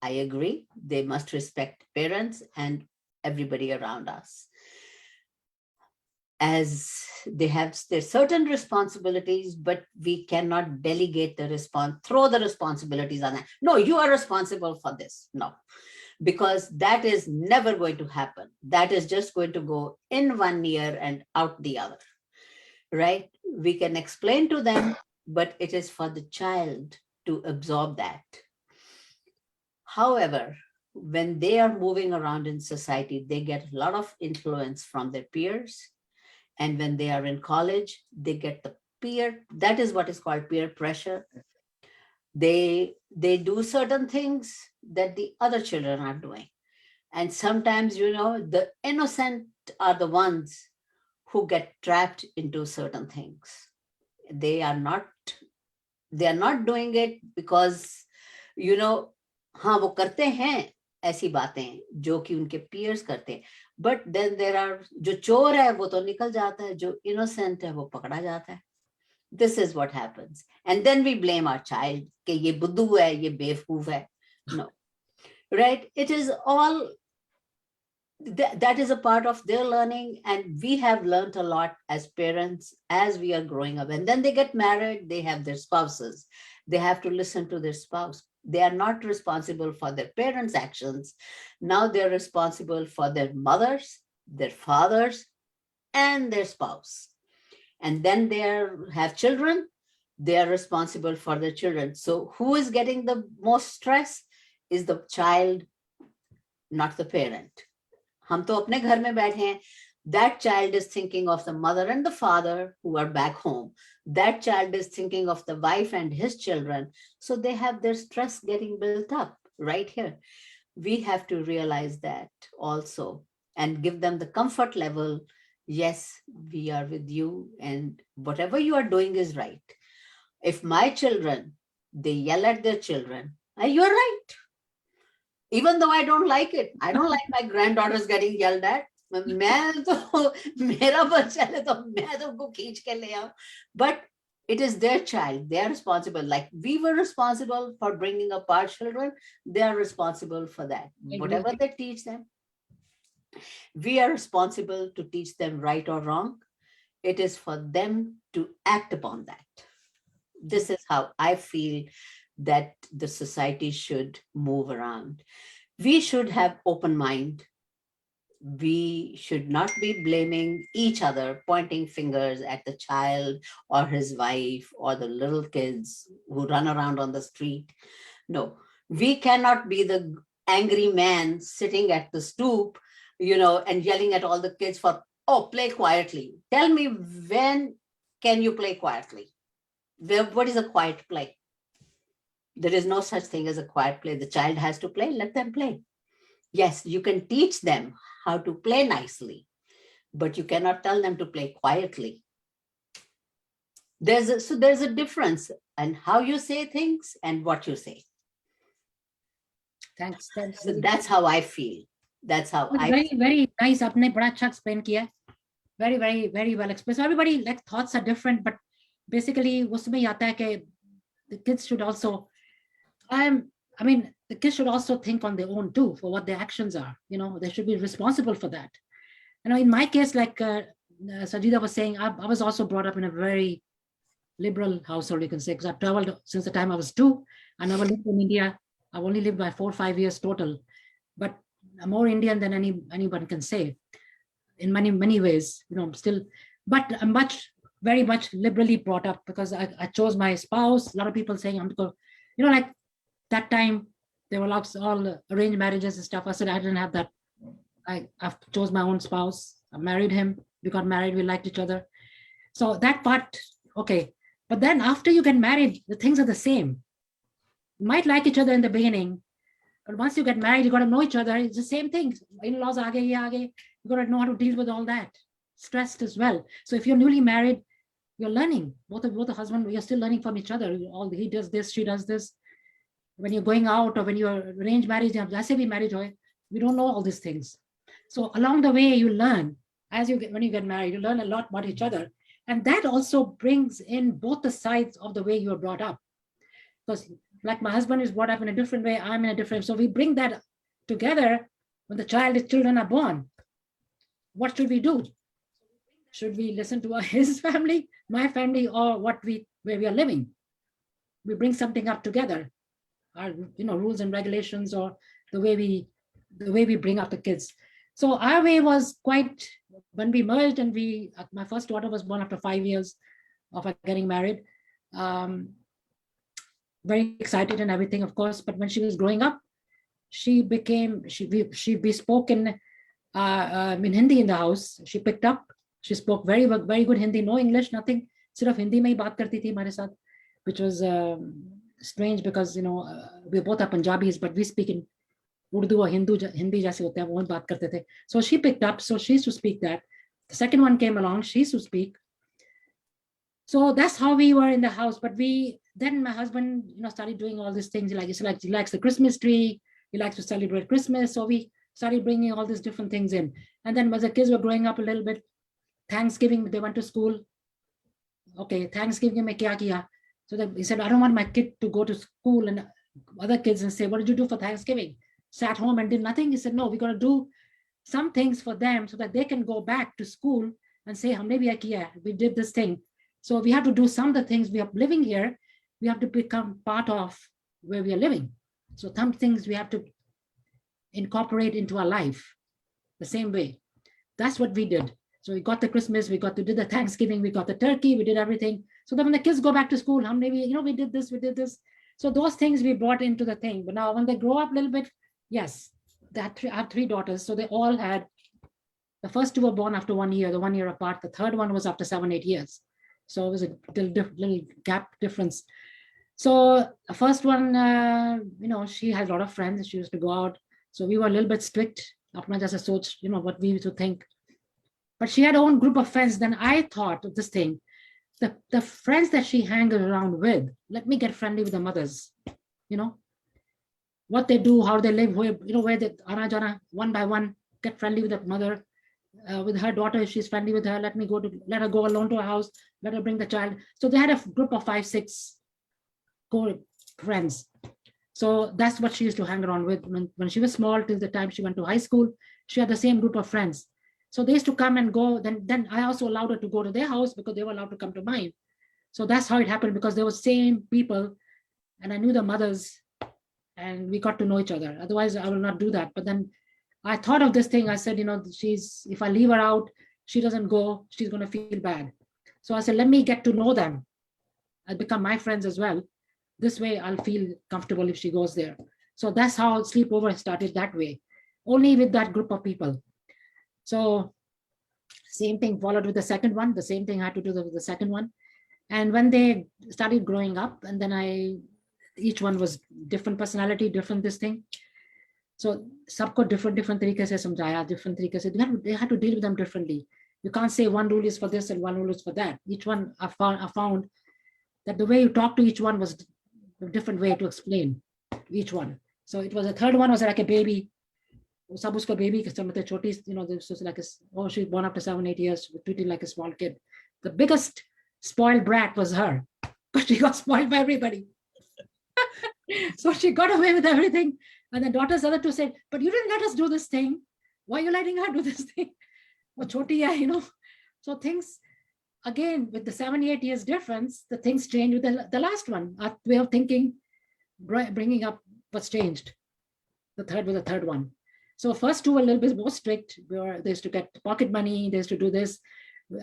I agree. They must respect parents and everybody around us. As they have their certain responsibilities, but we cannot delegate throw the responsibilities on them. No, you are responsible for this. No, because that is never going to happen. That is just going to go in one ear and out the other, right? We can explain to them, but it is for the child to absorb that. However, when they are moving around in society, they get a lot of influence from their peers. And when they are in college, they get the that is what is called peer pressure. They do certain things that the other children are doing. And sometimes, the innocent are the ones who get trapped into certain things. They are not doing it because, हाँ वो करते हैं ऐसी बातें जो कि उनके peers करते हैं. But then there are, जो चोर है वो तो निकल जाता है, जो innocent है वो पकड़ा जाता है. This is what happens. And then we blame our child कि ये बुद्धू है, ये बेवकूफ है. No. Right? It is all, that is a part of their learning, and we have learned a lot as parents as we are growing up. And then they get married, they have their spouses. They have to listen to their spouse. They are not responsible for their parents' actions. Now they're responsible for their mothers, their fathers, and their spouse. And then they have children, they are responsible for their children. So who is getting the most stress is the child, not the parent. हम तो अपने घर में बैठे हैं. That child is thinking of the mother and the father who are back home. That child is thinking of the wife and his children. So they have their stress getting built up right here. We have to realize that also and give them the comfort level. Yes, we are with you, and whatever you are doing is right. If my children, they yell at their children, you're right. Even though I don't like it, I don't like my granddaughters getting yelled at. But it is their child. They are responsible. Like we were responsible for bringing up our children, they are responsible for that. Whatever they teach them, we are responsible to teach them right or wrong. It is for them to act upon that. This is how I feel that the society should move around. We should have open mind. We should not be blaming each other, pointing fingers at the child or his wife or the little kids who run around on the street. No, we cannot be the angry man sitting at the stoop, and yelling at all the kids for, play quietly. Tell me, when can you play quietly? What is a quiet play? There is no such thing as a quiet play. The child has to play, let them play. Yes, you can teach them how to play nicely, but you cannot tell them to play quietly. There's a difference in how you say things and what you say. Thanks. So that's how I feel. That's how I very, feel. very nice. आपने बड़ा अच्छा explain किया. Very, very, very well expressed. Everybody thoughts are different, but basically उसमें ही आता है कि the kids should also, the kids should also think on their own too for what their actions are. They should be responsible for that. In my case, like Sajida was saying, I was also brought up in a very liberal household, you can say, because I've traveled since the time I was 2. I never lived in India. I've only lived by 4 or 5 years total, but I'm more Indian than anyone can say in many, many ways, still, but I'm very much liberally brought up because I chose my spouse. A lot of people saying, like that time, there were all arranged marriages and stuff. I said, I didn't have that. I chose my own spouse. I married him. We got married. We liked each other. So that part, okay. But then after you get married, the things are the same. You might like each other in the beginning, but once you get married, you got to know each other. It's the same thing. In-laws aage, ye aage. You got to know how to deal with all that. Stressed as well. So if you're newly married, you're learning. Both the husband, you're still learning from each other. He does this, she does this. When you're going out or when you're arranged marriage, we don't know all these things. So along the way, you learn. When you get married, you learn a lot about each other. And that also brings in both the sides of the way you were brought up. Because like my husband is brought up in a different way, I'm in a different. So we bring that together when the children are born. What should we do? Should we listen to his family, my family, or where we are living? We bring something up together. Our rules and regulations, or the way we bring up the kids. So our way was quite, when we merged and my first daughter was born after 5 years of getting married. Very excited and everything, of course. But when she was growing up, she bespoke in Hindi in the house. She picked up. She spoke very, very good Hindi, no English, nothing. सिर्फ हिंदी में ही बात करती थी हमारे साथ, which was strange because we both are Punjabis, but we speak in Urdu or Hindi जैसे होते हैं वो बात करते थे. So she picked up, so she used to speak that. The second one came along, she used to speak. So that's how we were in the house. But then my husband, started doing all these things. He likes the Christmas tree. He likes to celebrate Christmas. So we started bringing all these different things in. And then as the kids were growing up a little bit, Thanksgiving, they went to school. Okay, Thanksgiving mein kya kiya? So he said, I don't want my kid to go to school and other kids and say, what did you do for Thanksgiving? Sat home and did nothing. He said, no, we're going to do some things for them so that they can go back to school and say, humne bhi kiya, we did this thing. So we have to do some of the things. We are living here. We have to become part of where we are living. So some things we have to incorporate into our life the same way. That's what we did. So we got the Christmas, we did the Thanksgiving, we got the turkey, we did everything. So then when the kids go back to school, maybe, we did this, we did this. So those things we brought into the thing. But now when they grow up a little bit, yes, I have 3 daughters. So they all had, the first 2 were born after 1 year, the 1 year apart. The third one was after 7, 8 years. So it was a little gap difference. So the first one, she had a lot of friends. She used to go out. So we were a little bit strict. Apna jaisa soch, what we used to think. But she had her own group of friends. Then I thought of this thing, the friends that she hangs around with, let me get friendly with the mothers, what they do, how they live, where they, ana jana, one by one, get friendly with the mother. With her daughter, if she's friendly with her, let her go alone to her house, let her bring the child. So they had a group of 5, 6 core friends. So that's what she used to hang around with. When she was small, till the time she went to high school, she had the same group of friends. So they used to come and go. Then I also allowed her to go to their house because they were allowed to come to mine. So that's how it happened, because they were same people and I knew the mothers and we got to know each other. Otherwise, I will not do that. But then I thought of this thing. I said, if I leave her out, she doesn't go, she's going to feel bad. So I said, let me get to know them. I'll become my friends as well. This way I'll feel comfortable if she goes there. So that's how sleepover started that way, only with that group of people. So same thing followed with the second one. The same thing I had to do with the second one. And when they started growing up, and then each one was different personality, different this thing. So सबको different तरीके से समझाया, different तरीके से they had to deal with them differently. You can't say one rule is for this and one rule is for that. Each one I found that the way you talk to each one was a different way to explain each one. So it was, a third one was like a baby. सब उसको baby समझते, छोटी, this was like she's born after 7, 8 years, treated like a small kid. The biggest spoiled brat was her, because she got spoiled by everybody. So she got away with everything. And the daughters, other 2 said, but you didn't let us do this thing. Why are you letting her do this thing? Well, choti hai, So things, again, with the 7, 8 years difference, the things changed with the last one. Our way of thinking, bringing up was changed. The third was the third one. So first 2 were a little bit more strict. They used to get pocket money. They used to do this.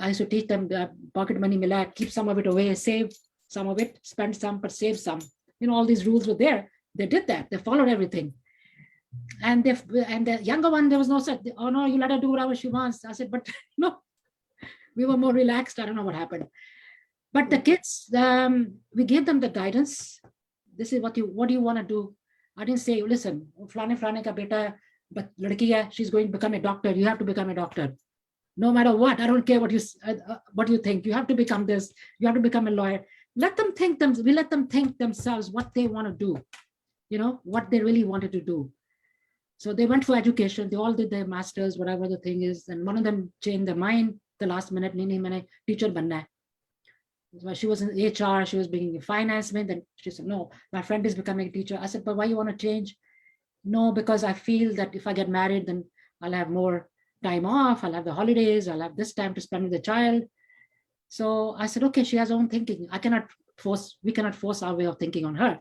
I used to teach them the pocket money mila, keep some of it away, save some of it, spend some, but save some. All these rules were there. They did that. They followed everything. And the younger one, there was no such, oh no, you let her do whatever she wants. I said, but no, we were more relaxed. I don't know what happened. But the kids, we gave them the guidance. This is what do you want to do? I didn't say, listen, flane ka beta, but ladki hai, she's going to become a doctor. You have to become a doctor. No matter what, I don't care what you think. You have to become this. You have to become a lawyer. We let them think themselves what they want to do. What they really wanted to do. So they went for education. They all did their masters, whatever the thing is. And one of them changed their mind the last minute. Nahi, maine teacher banna hai. She was in HR. She was being a finance. Then she said, no, my friend is becoming a teacher. I said, but why you want to change? No, because I feel that if I get married, then I'll have more time off. I'll have the holidays. I'll have this time to spend with the child. So I said, okay, she has her own thinking. We cannot force our way of thinking on her.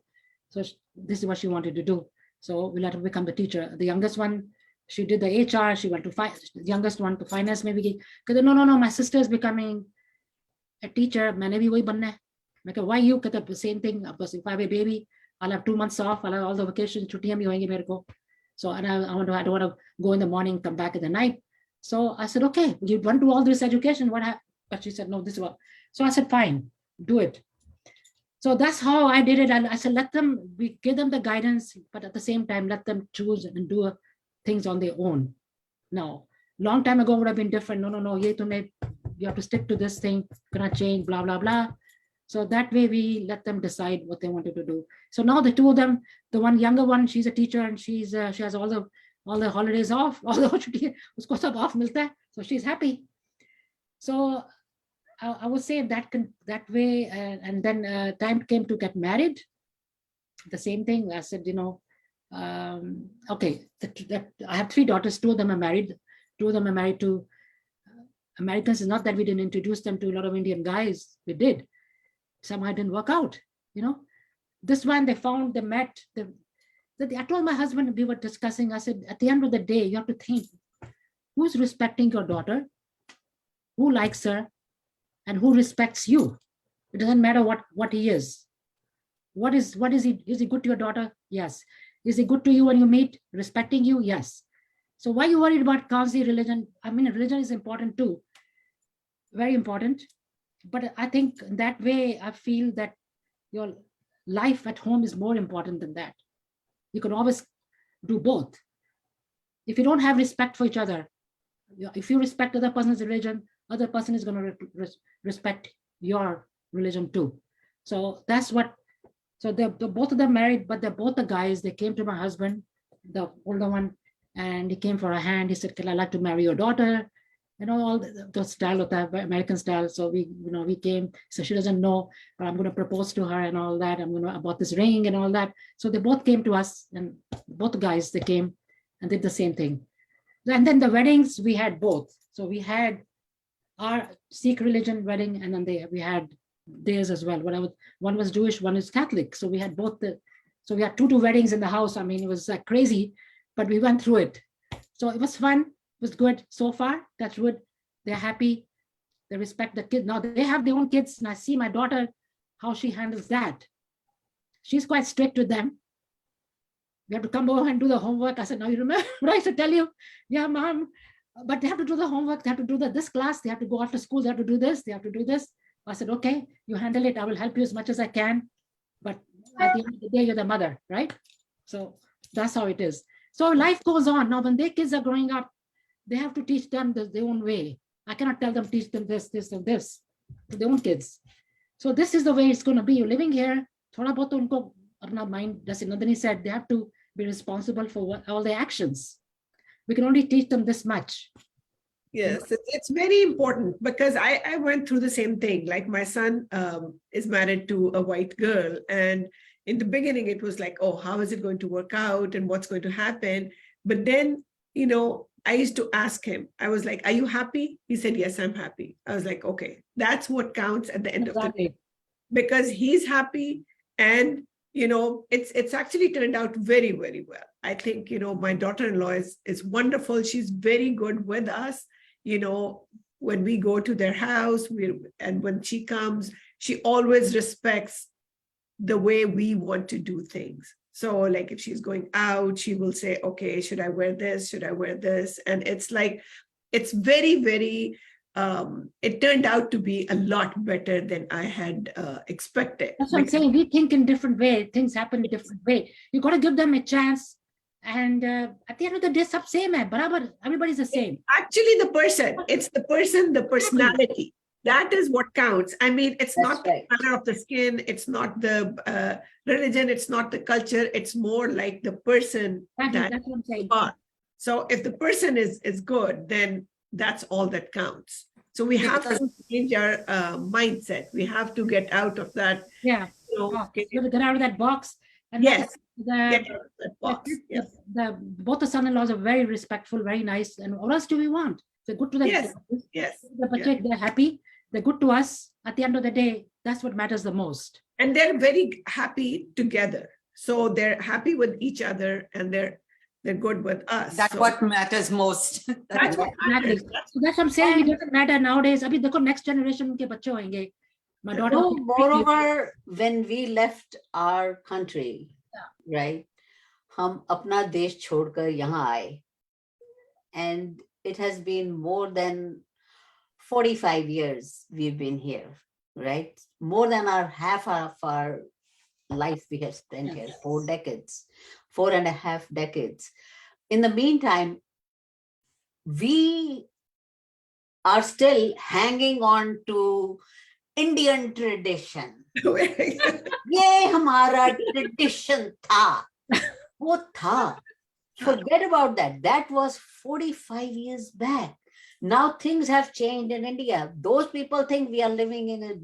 So this is what she wanted to do. So we let her become the teacher. The youngest one, she did the HR. She went to the youngest one to finance. Maybe because no, my sister is becoming a teacher. Maine bhi wahi banna hai. Why you? Because the same thing. Because if I have a baby, I'll have 2 months off. I'll have all the vacations. Chuttiyan bhi hoenge mere ko. So and I don't want to go in the morning, come back in the night. So I said, okay, you want to do all this education. What happened? But she said, no, this is what So I said, fine, do it. So that's how I did it. And I said, we give them the guidance, but at the same time, let them choose and do things on their own. Now, long time ago would have been different. No, you have to stick to this thing, gonna change, blah, blah, blah. So that way we let them decide what they wanted to do. So now the two of them, the one younger one, she's a teacher and she has all the holidays off, usko sab off milta hai, so she's happy. So I would say that way, and then time came to get married. The same thing. I said, okay, I have 3 daughters. 2 of them are married. 2 of them are married to Americans. It's not that we didn't introduce them to a lot of Indian guys. We did. Somehow it didn't work out. This one they met. I told my husband, we were discussing. I said, at the end of the day, you have to think, who's respecting your daughter, who likes her, and who respects you. It doesn't matter what he is. What is he? Is he good to your daughter? Yes. Is he good to you when you meet? Respecting you? Yes. So why are you worried about Kansi religion? I mean, religion is important too. Very important. But I think that way, I feel that your life at home is more important than that. You can always do both. If you don't have respect for each other, if you respect other person's religion, other person is going to respect your religion too. So that's what, so they're both of them married, but they're both the guys. They came to my husband, the older one, and he came for a hand. He said, can I like to marry your daughter? All the style of that American style. So we came. So she doesn't know, but I'm going to propose to her and all that. I'm going to about this ring and all that. So they both came to us, and both guys, they came and did the same thing. And then the weddings, we had both. So we had our Sikh religion wedding, and then we had theirs as well. One was Jewish, one is Catholic. So we had both so we had two weddings in the house. I mean, it was crazy, but we went through it. So it was fun. It was good so far. That's good. They're happy. They respect the kids. Now they have their own kids, and I see my daughter, how she handles that. She's quite strict with them. You have to come over and do the homework. I said, no, you remember what I used to tell you? Yeah, mom, but they have to do the homework. They have to do this class. They have to go after school. They have to do this. They have to do this. I said, okay, you handle it. I will help you as much as I can. But at the end of the day, you're the mother, right? So that's how it is. So life goes on. Now, when their kids are growing up, they have to teach them their own way. I cannot tell them, teach them this, and this, to their own kids. So this is the way it's going to be. You're living here. Thoda bahut unko apna mind, as Nandini said, they have to be responsible for all their actions. We can only teach them this much. Yes, it's very important, because I went through the same thing. Like my son is married to a white girl, and in the beginning it was like, oh, how is it going to work out and what's going to happen? But then, I used to ask him, I was like, are you happy? He said, yes, I'm happy. I was like, okay, that's what counts at the end of the day, because he's happy. And, it's actually turned out very, very well. I think, my daughter-in-law is wonderful. She's very good with us. When we go to their house, and when she comes, she always respects the way we want to do things. So like if she's going out, she will say, okay, should I wear this? Should I wear this? And it's like, it's very, very, it turned out to be a lot better than I had expected. That's what I'm saying. We think in different way. Things happen in different way. You got to give them a chance. And at the end of the day, sab same hai, barabar. Everybody's the same. Actually, it's the person, the personality. That is what counts. I mean, it's not the color of the skin. It's not the religion. It's not the culture. It's more like the person. That's what I'm saying. So if the person is good, then that's all that counts. So we have to change our mindset. We have to get out of that. Yeah. Get out of that box. And yes. Get out of that box. Both the son-in-laws are very respectful, very nice. And what else do we want? They're good to them. Yes. They're happy. They're good to us. At the end of the day, that's what matters the most. And they're very happy together. So they're happy with each other, and they're good with us. That's what matters most. That's what matters. So that's what I'm saying. It doesn't matter nowadays. Abhi dekho, next generation ke bache hoenge. My daughter. No, moreover, when we left our country, right, hum apna desh chhodkar yahan aaye, and it has been more than 45 years we've been here. right? More than half of our life we have spent here, 4 decades, 4.5 decades. In the meantime, we are still hanging on to Indian tradition. ये हमारा tradition था, वो था. Forget about that. That was 45 years back. Now things have changed in India. Those people think we are living in a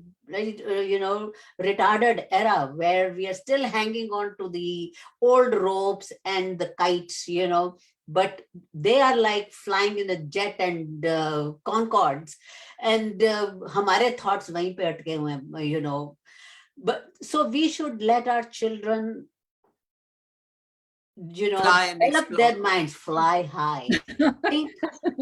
retarded era where we are still hanging on to the old ropes and the kites, but they are like flying in a jet and Concords, and हमारे thoughts वहीं पे अटके हुए हैं, But so we should let our children, Fly and develop explore. their minds, fly high.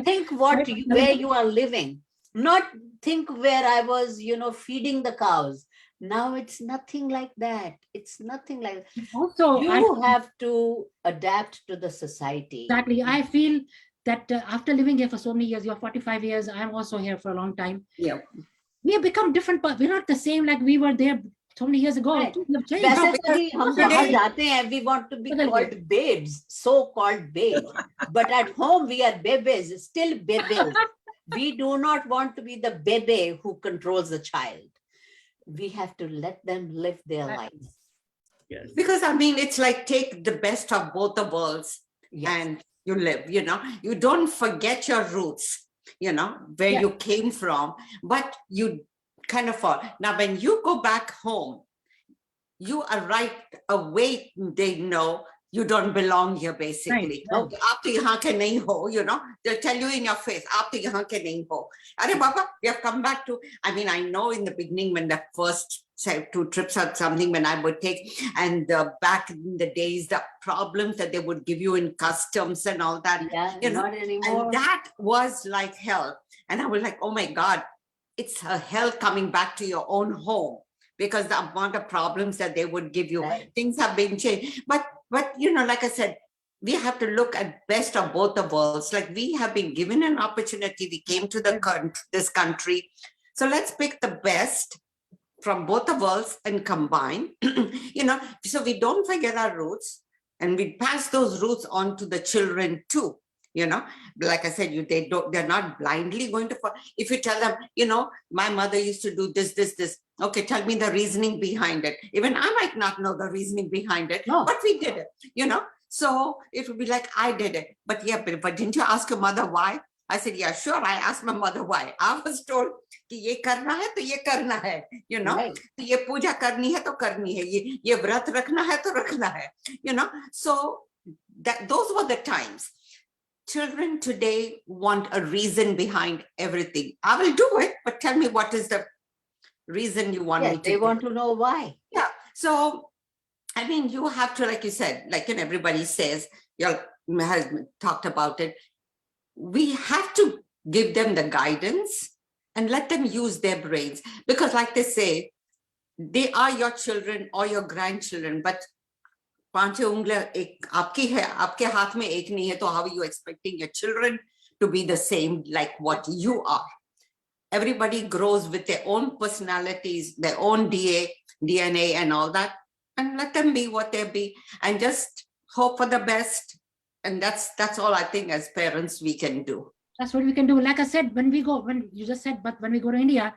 think where you are living, not think where I was, feeding the cows. Now it's nothing like that. It's nothing like that. Also, You have to adapt to the society. Exactly. I feel that after living here for so many years, you're 45 years, I'm also here for a long time. Yeah. We have become different, but we're not the same like we were there so many years ago. Right. We have changed. वैसे because तो भी हम today- बाहर जाते हैं, we want to be बदल called babes, so-called babes. But at home we are babies, still babies. We do not want to be the baby who controls the child. We have to let them live their lives. Yes. Because I mean, it's like take the best of both the worlds Yes. and you live, you don't forget your roots, where Yeah. you came from, but you kind of fall. Now, when you go back home, you are right away. They know you don't belong here, basically. Right. Okay, aap to yahan ke nahi ho, they'll tell you in your face, aap to yahan ke nahi ho. Arey Baba, we have come back to, I mean, I know in the beginning when the first, say, 2 trips or something when I would take, and back in the days, the problems that they would give you in customs and all that, Yeah, not anymore. and that was like hell. And I was like, oh my God, it's a hell coming back to your own home because the amount of problems that they would give you, Right. things have been changed. But like I said, we have to look at best of both the worlds. Like we have been given an opportunity. We came to this country. So let's pick the best from both the worlds and combine, so we don't forget our roots and we pass those roots on to the children too. Like I said, they're not blindly going to, if you tell them, my mother used to do this, okay, tell me the reasoning behind it. Even I might not know the reasoning behind it, No. but we did it, so it would be like, I did it. But yeah, but didn't you ask your mother why? I said, yeah, sure. I asked my mother why. I was told कि ये करना है तो ये करना है, Right. तो ये पूजा करनी है तो करनी है, ये व्रत रखना है तो रखना है, so those were the times. Children today want a reason behind everything. I will do it, but tell me what is the reason you want me Yes, to they do want it. to know why. Yeah. So, I mean, you have to, like you said, like everybody says, your husband talked about it. We have to give them the guidance and let them use their brains. Because like they say, they are your children or your grandchildren, but पांचों उंगलियां एक आपकी है, आपके हाथ में एक नहीं है, तो how are you expecting your children to be the same like what you are? Everybody grows with their own personalities, their own DNA and all that, and let them be what they be and just hope for the best. And that's all I think as parents we can do. That's what we can do. Like I said, when you just said, but when we go to India,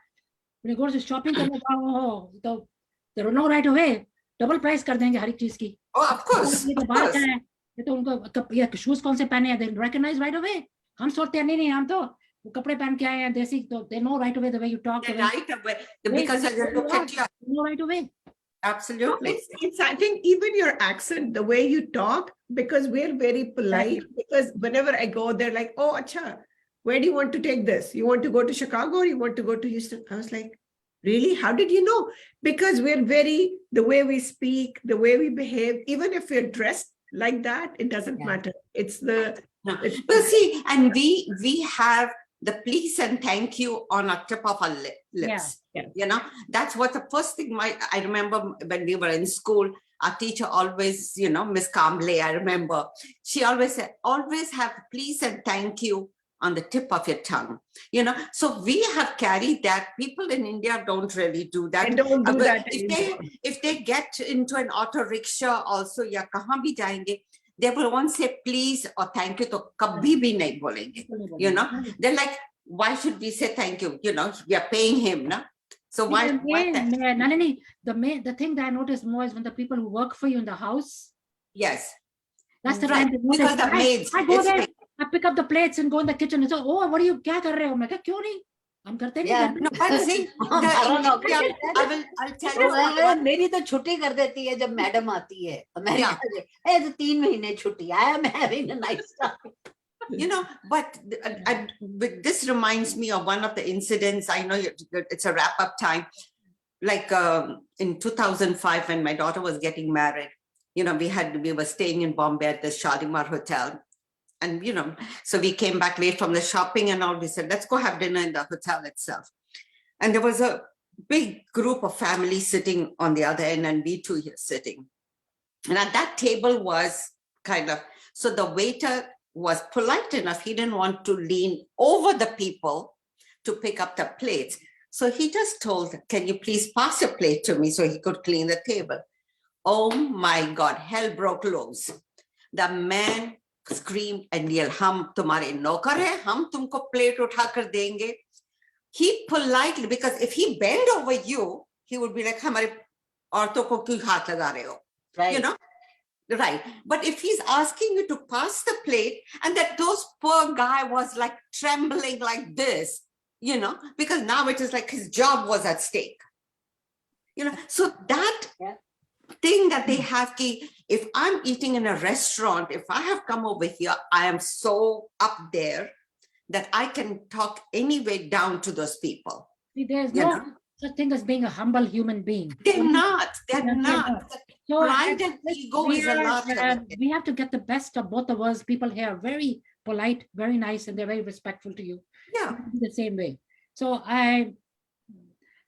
when we go to shopping, there are no right away. Double price कर देंगे हर एक चीज की. Oh, of course. ये तो Of बाहर course. का है. ये तो उनको ये shoes कौन से पहने हैं? They recognize right away. हम सोचते हैं नहीं हम तो वो कपड़े पहन के आए हैं देसी, तो they know right away the way you talk. Right away. Because I look at you. They know right away. Absolutely. It's I think even your accent, the way you talk, because we're very polite. Because whenever I go, they're like, "Oh, acha, where do you want to take this? You want to go to Chicago or you want to go to Houston?" I was like, "Really? How did you know?" Because we're the way we speak, the way we behave, even if we're dressed like that, it doesn't Yeah. matter. It's the No. Well, see, and we have the please and thank you on a tip of our lips. Yeah. That's what the first thing I remember when we were in school, our teacher always, Miss Kamble, I remember, she always said, always have please and thank you on the tip of your tongue, you know. So we have carried that. People in India don't really do that. I don't do But that if anymore. they get into an auto rickshaw also, ya kahan bhi jayenge, they will won't say please or thank you, to kabhi bhi nahi bolenge, you know. They're like, why should we say thank you? You know, we are paying him, no? So why that? Nalini, the thing that I notice more is when the people who work for you in the house, Yes. that's the Right. time they notice. Because the maids, I go it's there, like, I pick up the plates and go in the kitchen and say, oh, what are you, kya kar rahe ho? I'm like, kyun nahi? हम करते नहीं Yeah. घर no, में। but see, हमारा नौकर India, कहता है, I'll tell तो you मैं मेरी तो छुट्टी कर देती है जब मैडम आती है अमेरिका से, ए तो 3 महीने छुट्टी, I am having a nice time. you know, but but this reminds me of one of the incidents. I know it's a wrap up time. Like in 2005, when my daughter was getting married, you know, we were staying in Bombay at the Shalimar Hotel. And, you know, so we came back late from the shopping and all. We said, let's go have dinner in the hotel itself. And there was a big group of families sitting on the other end, and we two here sitting. And at that table was kind of, so the waiter was polite enough. He didn't want to lean over the people to pick up the plates. So he just told, can you please pass a plate to me so he could clean the table? Oh my God, hell broke loose. The man screamed and yelled, hum tumhare naukar hai, hum tumko plate utha kar denge. He politely, because if he bent over you, he would be like, hamare auraton ko kyun haath laga rahe ho? Right. You know? Right. But if he's asking you to pass the plate, and that those poor guy was like trembling like this, you know, because now it is like his job was at stake. You know, so that thing that they have, if I'm eating in a restaurant, if I have come over here, I am so up there that I can talk any way down to those people. See, there's You no know? such thing as being a humble human being. They're not. They're They're not. not. So Pride and ego is a lot of it. we have to get the best of both of us. People here are very polite, very nice, and they're very respectful to you. Yeah. The same way. So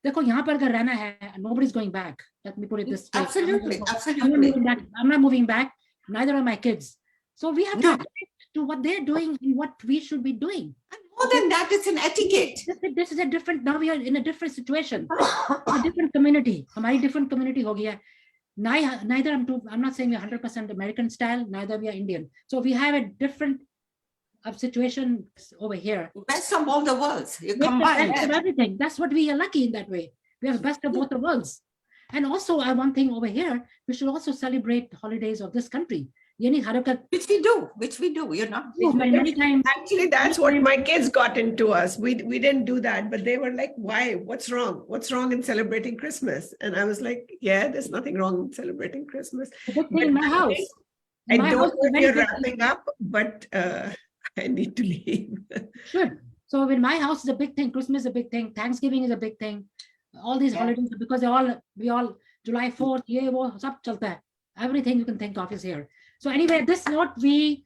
देखो यहाँ पर अगर रहना है, nobody's going back. Let me put it this way. Absolutely, I'm not absolutely. moving back. I'm not moving back. Neither are my kids. So we have to No. adapt to what they're doing and what we should be doing. And more than that, it's an etiquette. This is a different. Now we are in a different situation, a different community. हमारी different community हो गया. Neither I'm not saying we're 100% American style. Neither we are Indian. So we have a different situation over here. Best of all the worlds. You Make the combine best of that. everything. That's what we are lucky in that way. We have the best of both the worlds. And also, one thing over here, we should also celebrate holidays of this country. Yani harakat. Which we do, you know. Many times. Actually, that's what my kids got into us. We didn't do that, but they were like, why? What's wrong? What's wrong in celebrating Christmas? And I was like, yeah, there's nothing wrong in celebrating Christmas. A good thing in my house. I My don't house know is if very you're good. wrapping up, but I need to leave. Should. So in my house is a big thing. Christmas is a big thing. Thanksgiving is a big thing. All these holidays, because we all July 4th, ye wo sab chalta hai. Everything you can think of is here. So anyway, at this note, we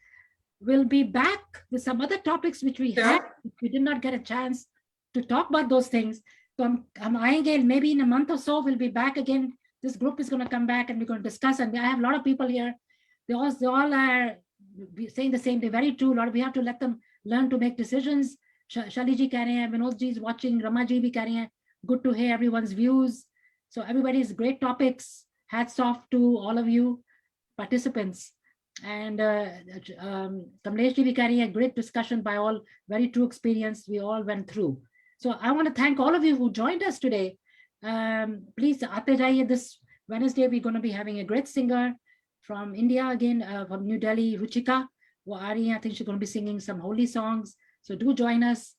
will be back with some other topics which we had. We did not get a chance to talk about those things. So hum aayenge, maybe in a month or so, we'll be back again. This group is going to come back and we're going to discuss. And I have a lot of people here. They all are saying the same thing. Very true. We have to let them learn to make decisions. Shali ji keh rahe hain, Vinod ji is watching, Rama ji bhi keh rahe hain. Good to hear everyone's views. So everybody's great topics. Hats off to all of you participants. And Kamlesh ji bhi keh rahi hai, great discussion by all, very true experience we all went through. So I want to thank all of you who joined us today. Please, aate jaiye. This Wednesday, we're going to be having a great singer from India again, from New Delhi, Ruchika. I think she's going to be singing some holy songs. So do join us.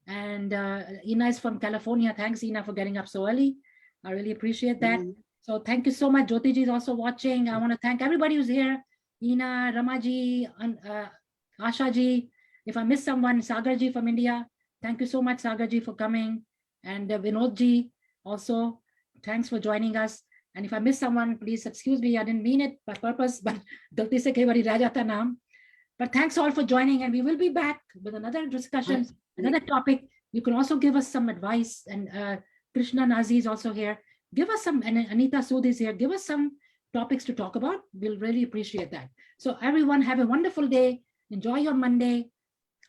And Ina is from California. Thanks, Ina, for getting up so early. I really appreciate that. So thank you so much. Jyoti ji is also watching. I want to thank everybody who's here. Ina, Ramaji, Asha ji. If I miss someone, Sagar ji from India. Thank you so much, Sagar ji, for coming. And Vinod ji also. Thanks for joining us. And if I miss someone, please excuse me. I didn't mean it by purpose, but galti se kai bari reh jata naam. But thanks all for joining, and we will be back with another discussion, another topic. You can also give us some advice, and Krishna Nazi is also here. Give us some, and Anita Sood is here. Give us some topics to talk about. We'll really appreciate that. So everyone have a wonderful day. Enjoy your Monday.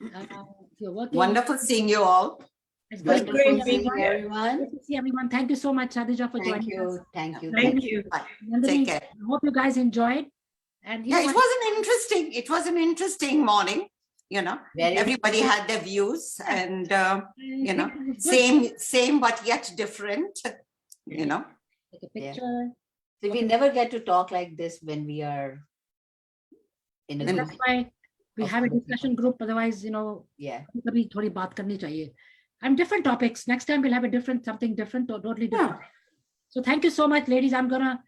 If you're working, Wonderful seeing you all. it's That's great to great see being everyone. here. everyone. Great to see everyone. Thank you so much, Sadhja, for Thank joining us. you. Thank you. Thank you. Bye. Nandini, Take care. I hope you guys enjoyed. And you Yeah, know it what? was an interesting morning. You know, Very everybody had their views, and I you know, think it was good. same but yet different. You know, Take a Yeah. picture. So we never get to talk like this when we are in a And group. That's why we of have a other discussion group. Otherwise, you know, Yeah. कभी थोड़ी बात करनी चाहिए. And different topics. Next time we'll have a different, something different or totally different. yeah. So thank you so much, ladies. I'm gonna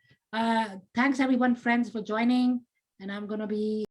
thanks everyone, friends, for joining. And I'm gonna be